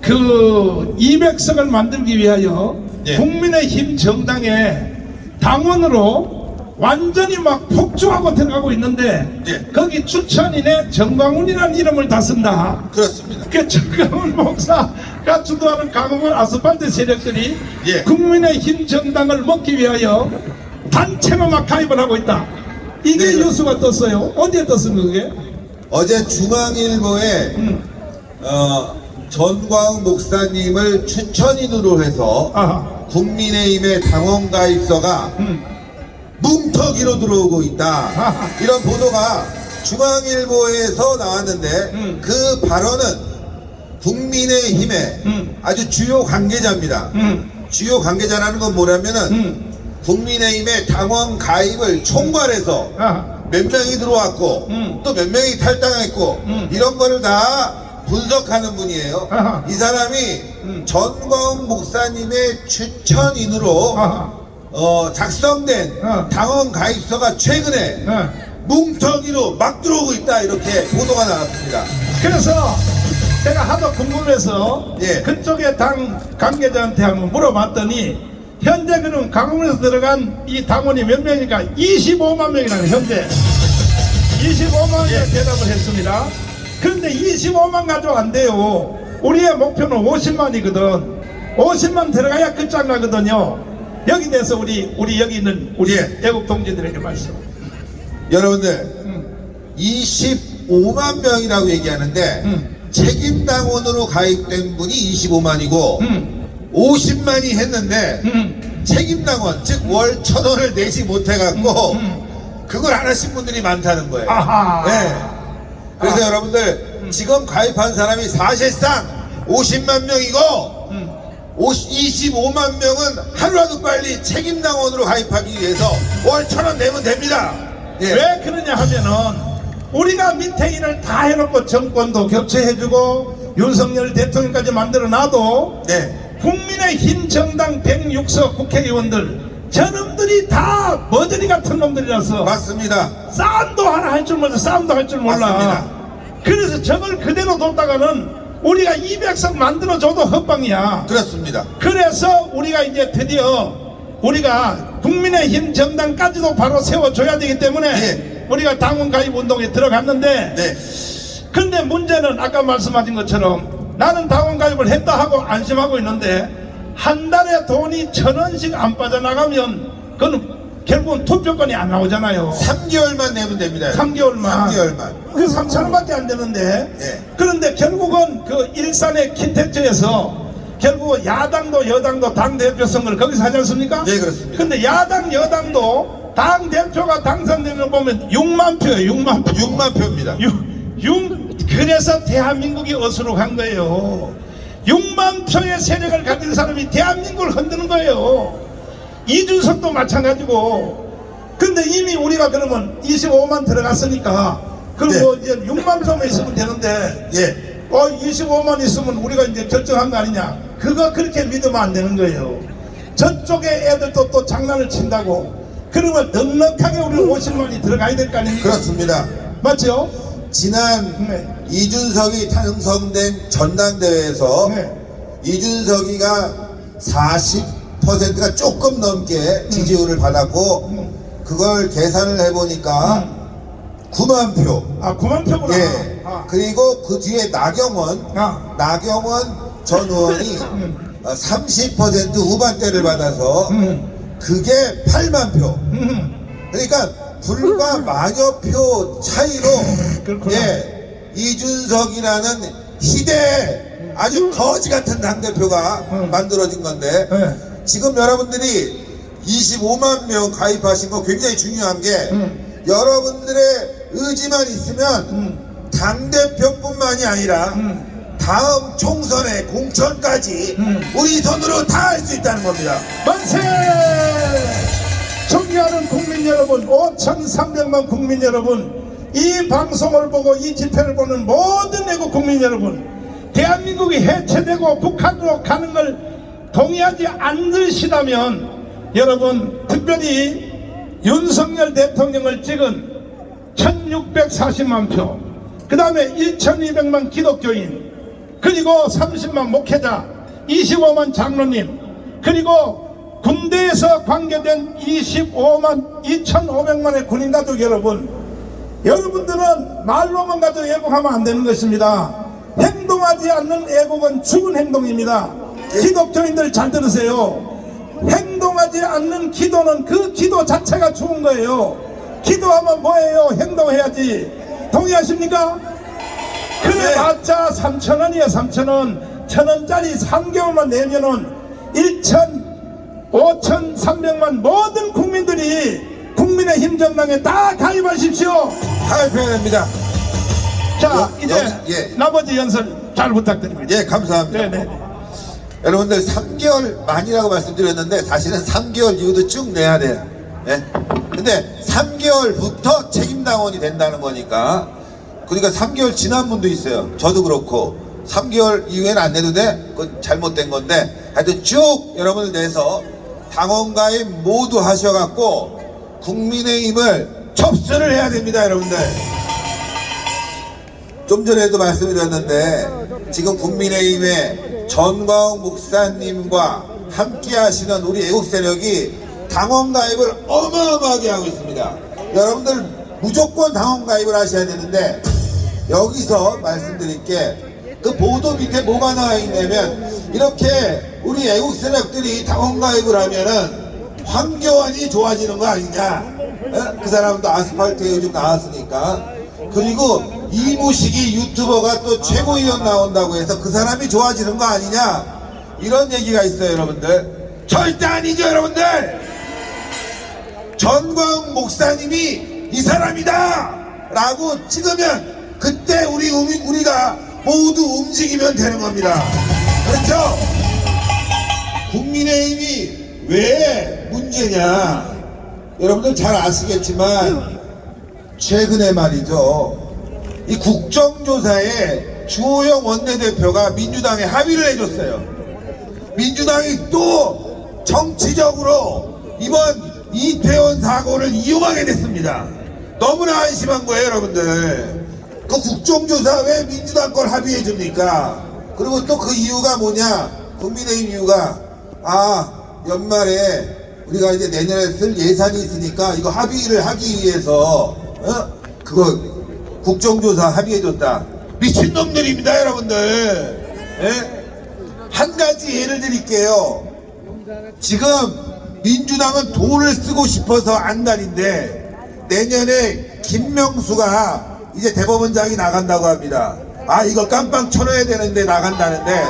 그 200석을 만들기 위하여 국민의힘 정당의 당원으로 완전히 막 폭주하고 들어가고 있는데 거기 추천인에 정광훈이라는 이름을 다 쓴다. 그렇습니다. 그 정광훈 목사가 주도하는 강화문 아스팔트 세력들이 국민의힘 정당을 먹기 위하여 단체로 막 가입을 하고 있다. 이게 뉴스가 떴어요. 어디에 떴습니까 그게? 어제 중앙일보에 전광훈 목사님을 추천인으로 해서 국민의힘의 당원 가입서가 뭉터기로 들어오고 있다. 이런 보도가 중앙일보에서 나왔는데 그 발언은 국민의힘의 아주 주요 관계자입니다. 주요 관계자라는 건 뭐냐면은 국민의힘의 당원 가입을 총괄해서 몇 명이 들어왔고 또 몇 명이 탈당했고 이런 거를 다 분석하는 분이에요. 이 사람이 전광훈 목사님의 추천인으로 작성된 당원 가입서가 최근에 뭉텅이로 막 들어오고 있다 이렇게 보도가 나왔습니다. 그래서 제가 하도 궁금해서 그쪽에 당 관계자한테 한번 물어봤더니 현재 그럼 강원에서 들어간 이 당원이 몇 명이니까 25만 명이라는 현재 25만 명이 대답을 했습니다. 그런데 25만 가지고 안 돼요. 우리의 목표는 50만이거든. 50만 들어가야 끝장나거든요. 여기 대해서 우리 여기 있는 우리 애국 동지들에게 말씀. 여러분들 25만 명이라고 얘기하는데 책임당원으로 가입된 분이 25만이고 50만이 했는데 책임당원 즉 월 1,000원을 내지 못해갖고 그걸 안 하신 분들이 많다는 거예요. 네. 그래서 여러분들 지금 가입한 사람이 사실상 50만 명이고 25만 명은 하루라도 빨리 책임당원으로 가입하기 위해서 월 1,000원 내면 됩니다. 예. 왜 그러냐 하면은 우리가 밑에 일을 다 해놓고 정권도 교체해주고 윤석열 대통령까지 만들어놔도 국민의힘 정당 106석 국회의원들 저놈들이 다 머저리 같은 놈들이라서 맞습니다. 싸움도 하나 할 줄 몰라. 싸움도 할 줄 몰라. 맞습니다. 그래서 저걸 그대로 뒀다가는 우리가 200석 만들어줘도 헛방이야. 그렇습니다. 그래서 우리가 이제 드디어 우리가 국민의힘 정당까지도 바로 세워줘야 되기 때문에 우리가 당원 가입 운동에 들어갔는데 근데 문제는 아까 말씀하신 것처럼 나는 당원 가입을 했다 하고 안심하고 있는데 한 달에 돈이 1,000원씩 안 빠져나가면 그건 결국은 투표권이 안 나오잖아요. 3개월만 내면 됩니다. 3개월만. 그 3,000원밖에 안 되는데 그런데 결국은 그 일산의 킨텍트에서 결국 야당도 여당도 당대표 선거를 거기서 하지 않습니까? 네, 그렇습니다. 근데 야당 여당도 당대표가 당선되는 거 보면 6만 표예요. 6만 표. 6만 표입니다. 그래서 대한민국이 어수룩한 거예요. 6만 표의 세력을 가진 사람이 대한민국을 흔드는 거예요. 이준석도 마찬가지고. 근데 이미 우리가 그러면 25만 들어갔으니까 그리고 이제 6만 표만 있으면 되는데 25만 있으면 우리가 이제 결정한 거 아니냐. 그거 그렇게 믿으면 안 되는 거예요. 저쪽에 애들도 또 장난을 친다고. 그러면 넉넉하게 우리 50만이 들어가야 될 거 아닙니까? 그렇습니다. 맞죠? 지난 이준석이 당선된 전당대회에서 이준석이가 40%가 조금 넘게 지지율을 받았고 그걸 계산을 해보니까 9만 표. 9만 표구나. 그리고 그 뒤에 나경원 전 의원이 30% 후반대를 받아서 그게 8만 표. 그러니까 불과 만여 표 차이로 이준석이라는 희대의 아주 거지 같은 당대표가 만들어진 건데 지금 여러분들이 25만 명 가입하신 거 굉장히 중요한 게 여러분들의 의지만 있으면 당대표뿐만이 아니라 다음 총선의 공천까지 우리 손으로 다 할 수 있다는 겁니다. 만세! 존경하는 국민 여러분, 5,300만 국민 여러분, 이 방송을 보고 이 집회를 보는 모든 애국 국민 여러분, 대한민국이 해체되고 북한으로 가는 걸 동의하지 않으시다면 여러분 특별히 윤석열 대통령을 찍은 1640만 표, 그 다음에 1200만 기독교인, 그리고 30만 목회자, 25만 장로님, 그리고 군대에서 관계된 25,500만의 군인 가족 여러분, 여러분들은 말로만 가지고 애국하면 안 되는 것입니다. 행동하지 않는 애국은 죽은 행동입니다. 기독교인들 잘 들으세요. 행동하지 않는 기도는 그 기도 자체가 죽은 거예요. 기도하면 뭐예요? 행동해야지. 동의하십니까? 그래봤자 3,000원이에요. 3,000원. 1,000원짜리 3개월만 내면은 5,300만 모든 국민들이 국민의힘 정당에 다 가입하십시오. 가입해야 됩니다. 자, 이제 나머지 연설 잘 부탁드립니다. 예, 감사합니다. 네네. 여러분들 3개월 만이라고 말씀드렸는데 사실은 3개월 이후도 쭉 내야 돼요. 근데 3개월부터 책임당원이 된다는 거니까, 그러니까 3개월 지난 분도 있어요. 저도 그렇고 3개월 이후에는 안 내도 돼? 그건 잘못된 건데, 하여튼 쭉 여러분들 내서 당원가입 모두 하셔갖고 국민의힘을 접수를 해야 됩니다. 여러분들 좀 전에도 말씀드렸는데 지금 국민의힘의 전광훈 목사님과 함께 하시는 우리 애국세력이 당원가입을 어마어마하게 하고 있습니다. 여러분들 무조건 당원가입을 하셔야 되는데, 여기서 말씀드릴 게 그 보도 밑에 뭐가 나와 있냐면, 이렇게 우리 애국세력들이 당원가입을 하면은 황교안이 좋아지는 거 아니냐, 그 사람도 아스팔트에 요즘 나왔으니까. 그리고 이무식이 유튜버가 또 최고위원 나온다고 해서 그 사람이 좋아지는 거 아니냐, 이런 얘기가 있어요. 여러분들 절대 아니죠. 여러분들 전광 목사님이 이 사람이다 라고 찍으면 그때 우리가 모두 움직이면 되는 겁니다. 그렇죠? 국민의힘이 왜 문제냐, 여러분들 잘 아시겠지만 최근에 말이죠, 이 국정조사에 주호영 원내대표가 민주당에 합의를 해줬어요. 민주당이 또 정치적으로 이번 이태원 사고를 이용하게 됐습니다. 너무나 안심한 거예요. 여러분들 그 국정조사 왜 민주당 걸 합의해 줍니까? 그리고 또 그 이유가 뭐냐, 국민의힘 이유가 연말에 우리가 이제 내년에 쓸 예산이 있으니까 이거 합의를 하기 위해서 그거 국정조사 합의해줬다. 미친놈들입니다. 여러분들. 한 가지 예를 드릴게요. 지금 민주당은 돈을 쓰고 싶어서 안달인데 내년에 김명수가 이제 대법원장이 나간다고 합니다. 이거 깜빵 쳐넣어야 되는데 나간다는데,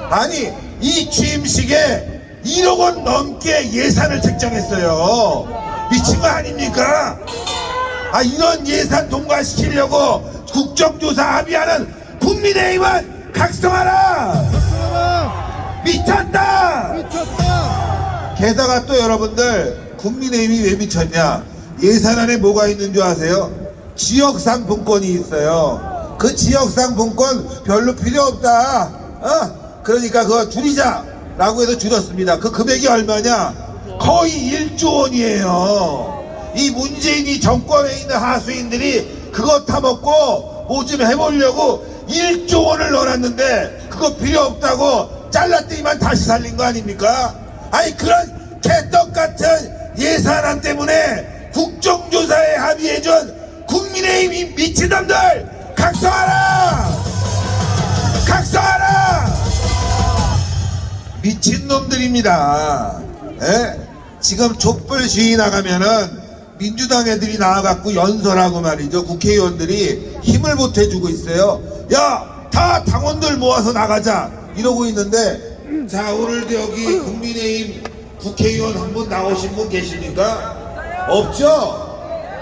아니 이 취임식에 1억 원 넘게 예산을 책정했어요. 미친 거 아닙니까? 이런 예산 통과시키려고 국정조사 합의하는 국민의힘은 각성하라! 미쳤다! 게다가 또 여러분들 국민의힘이 왜 미쳤냐, 예산안에 뭐가 있는 줄 아세요? 지역상품권이 있어요. 그 지역상품권 별로 필요 없다, 그러니까 그거 줄이자 라고 해서 줄였습니다. 그 금액이 얼마냐? 거의 1조 원이에요. 이 문재인이 정권에 있는 하수인들이 그거 타먹고 뭐 좀 해보려고 1조 원을 넣어놨는데 그거 필요 없다고 잘랐더니만 다시 살린 거 아닙니까? 그런 개떡같은 예산안 때문에 국정조사에 합의해준 국민의힘 미친놈들 각성하라! 각성하라! 미친놈들입니다. 지금 촛불 시위 나가면은 민주당 애들이 나와갖고 연설하고 말이죠, 국회의원들이 힘을 보태주고 있어요. 다 당원들 모아서 나가자 이러고 있는데, 자 오늘도 여기 국민의힘 국회의원 한 분 나오신 분 계십니까? 없죠?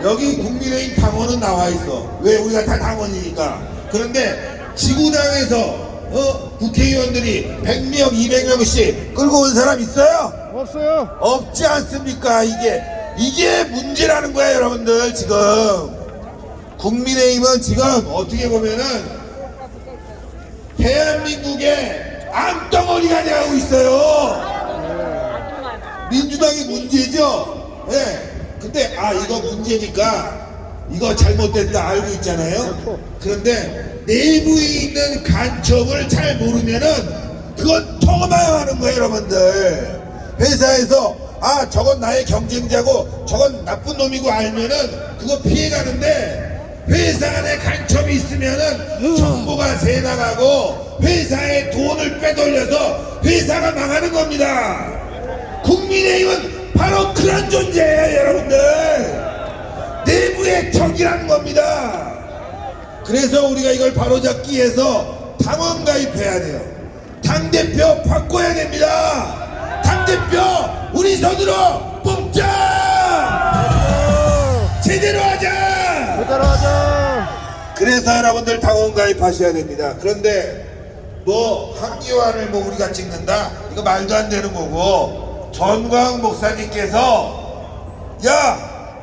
여기 국민의힘 당원은 나와 있어. 왜? 우리가 다 당원이니까. 그런데 지구당에서 국회의원들이 100명, 200명씩 끌고 온 사람 있어요? 없어요. 없지 않습니까? 이게 문제라는 거예요. 여러분들 지금 국민의힘은 지금 어떻게 보면은 대한민국의 암덩어리가 되고 있어요. 민주당이 문제죠? 근데 이거 문제니까 이거 잘못됐다 알고 있잖아요. 그런데 내부에 있는 간첩을 잘 모르면은 그건 통험해야 하는 거예요. 여러분들 회사에서 저건 나의 경쟁자고 저건 나쁜 놈이고 알면은 그거 피해가는데, 회사 안에 간첩이 있으면은 정보가 새나가고 회사의 돈을 빼돌려서 회사가 망하는 겁니다. 국민의힘은 바로 그런 존재예요. 여러분들 내부의 적이라는 겁니다. 그래서 우리가 이걸 바로잡기 위해서 당원 가입해야 돼요. 당대표 바꿔야 됩니다. 당대표 우리 손으로 뽑자. 제대로 하자. 제대로 하자. 그래서 여러분들 당원 가입하셔야 됩니다. 그런데 한기환을 우리가 찍는다, 이거 말도 안 되는 거고, 전광 목사님께서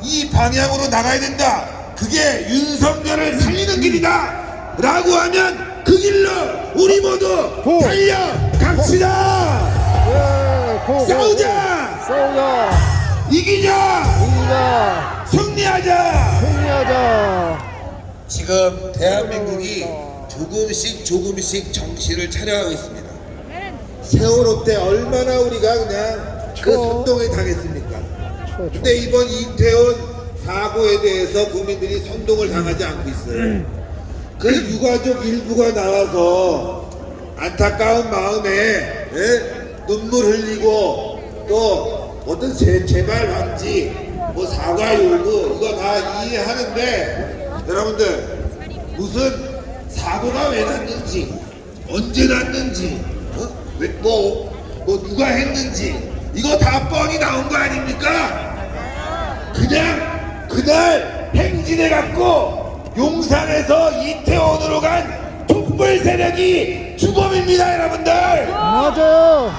이 방향으로 나가야 된다, 그게 윤석열을 살리는 길이다 라고 하면 그 길로 우리 모두 달려갑시다. 싸우자. 이기자. 승리하자. 지금 대한민국이 조금씩 정신을 차려가고 있습니다. 세월호 때 얼마나 우리가 그냥 선동에 당했습니까? 근데 이번 이태원 사고에 대해서 국민들이 선동을 당하지 않고 있어요. 그 유가족 일부가 나와서 안타까운 마음에 눈물 흘리고 또 어떤 재발 방지, 뭐 사과 요구 이거 다 이해하는데 여러분들 무슨 사고가 왜 났는지 언제 났는지 뭐 누가 했는지 이거 다 뻔히 나온 거 아닙니까? 그냥 그날 행진해 갖고 용산에서 이태원으로 간 촛불 세력이 주범입니다, 여러분들. 맞아요.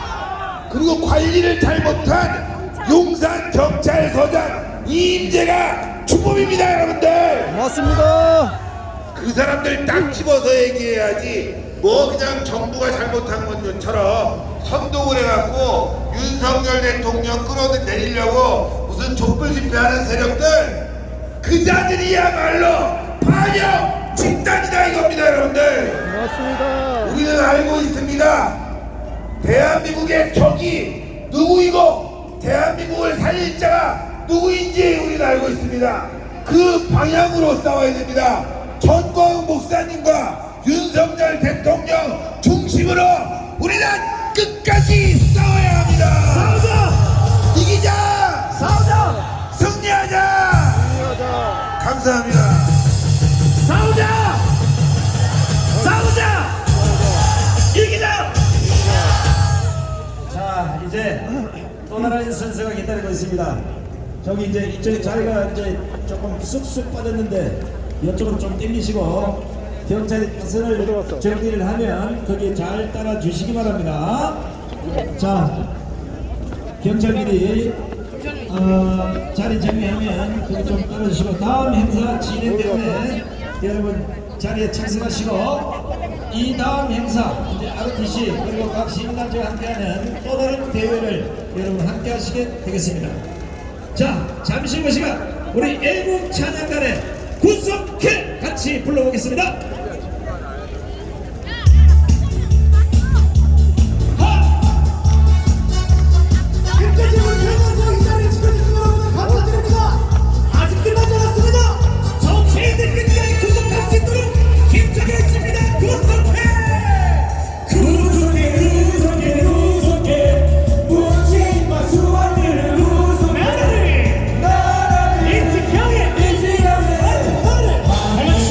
그리고 관리를 잘못한 용산 경찰서장 이임재가 주범입니다, 여러분들. 맞습니다. 그 사람들 딱 집어서 얘기해야지. 뭐 그냥 정부가 잘못한 것처럼 선동을 해갖고 윤석열 대통령 끌어내리려고 무슨 촛불 집회하는 세력들 그 자들이야말로 반역 집단이다 이겁니다, 여러분들. 맞습니다. 우리는 알고 있습니다. 대한민국의 적이 누구이고 대한민국을 살릴 자가 누구인지 우리는 알고 있습니다. 그 방향으로 싸워야 됩니다. 전광훈 목사님과 윤석열 대통령 중심으로 우리는 끝까지 싸워야 합니다. 싸우자! 이기자! 싸우자! 승리하자! 승리하자! 감사합니다. 싸우자! 싸우자! 이기자! 자, 이제 또 다른 선수가 기다리고 있습니다. 저기 이제 이쪽에 자리가 이제 조금 쑥쑥 빠졌는데 이쪽으로 좀 당기시고 경찰이 타선을 정리를 하면 거기에 잘 따라 주시기 바랍니다. 자, 경찰들이 자리 정리하면 거기 좀 따라주시고 다음 행사 진행 때문에 여러분 자리에 착석하시고 이 다음 행사 이제 ROTC 그리고 각 시민단체와 함께하는 또 다른 대회를 여러분 함께 하시게 되겠습니다. 자, 잠시 후 시간 우리 애국 찬양단의 구석해 같이 불러보겠습니다. 아직 끝나지 않았습니다. 저 죄인들 끝까지 구속할 수 있도록 힘차게 했습니다. 구속해 문재인과 수완을 구속해 나를 인지경에 다같이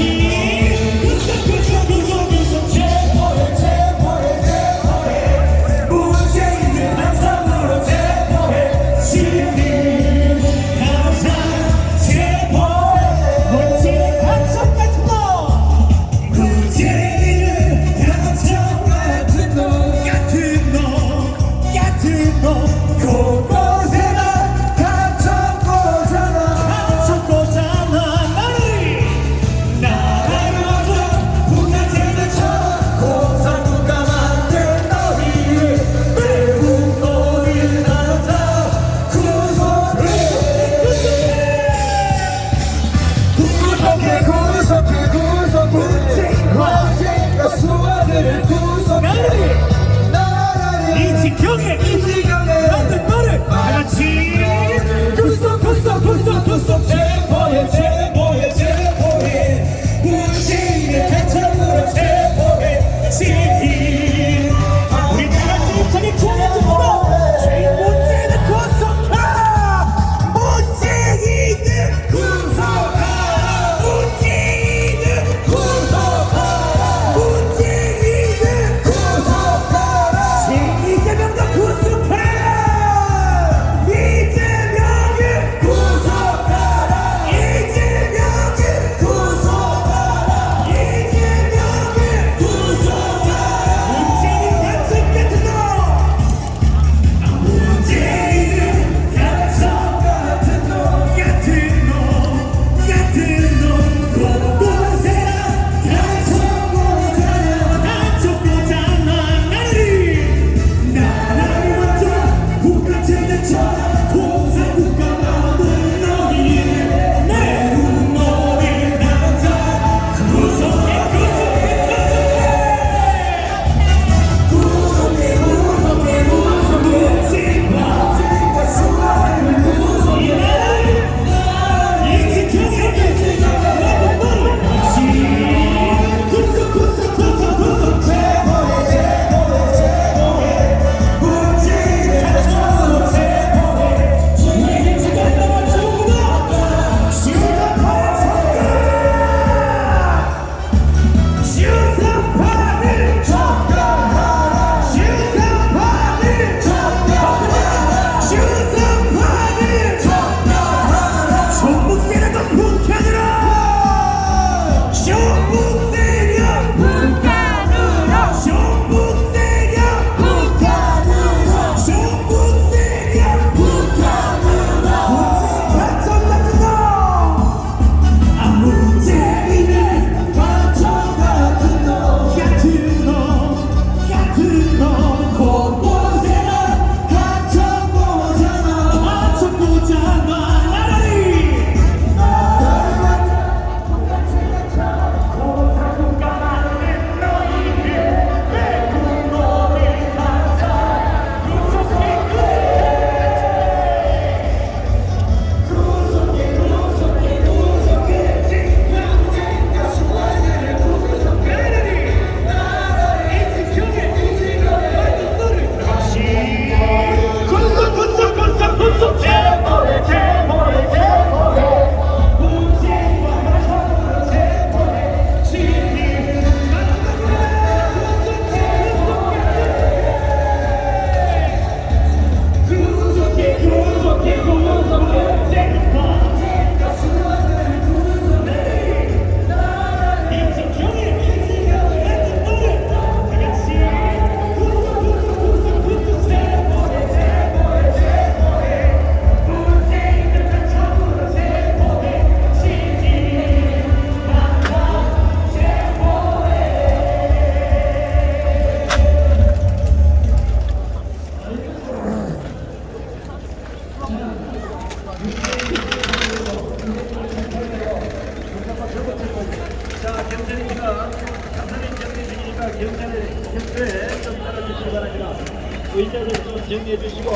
정리해 주시고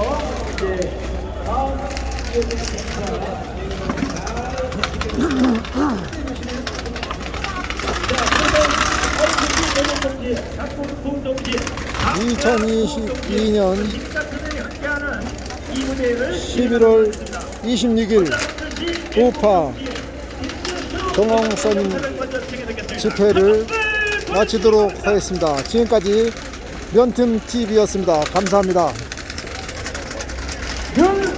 이제 다음 2022년 11월 26일 우파 정홍선 집회를 마치도록 하겠습니다. 지금까지 면틈TV였습니다. 감사합니다.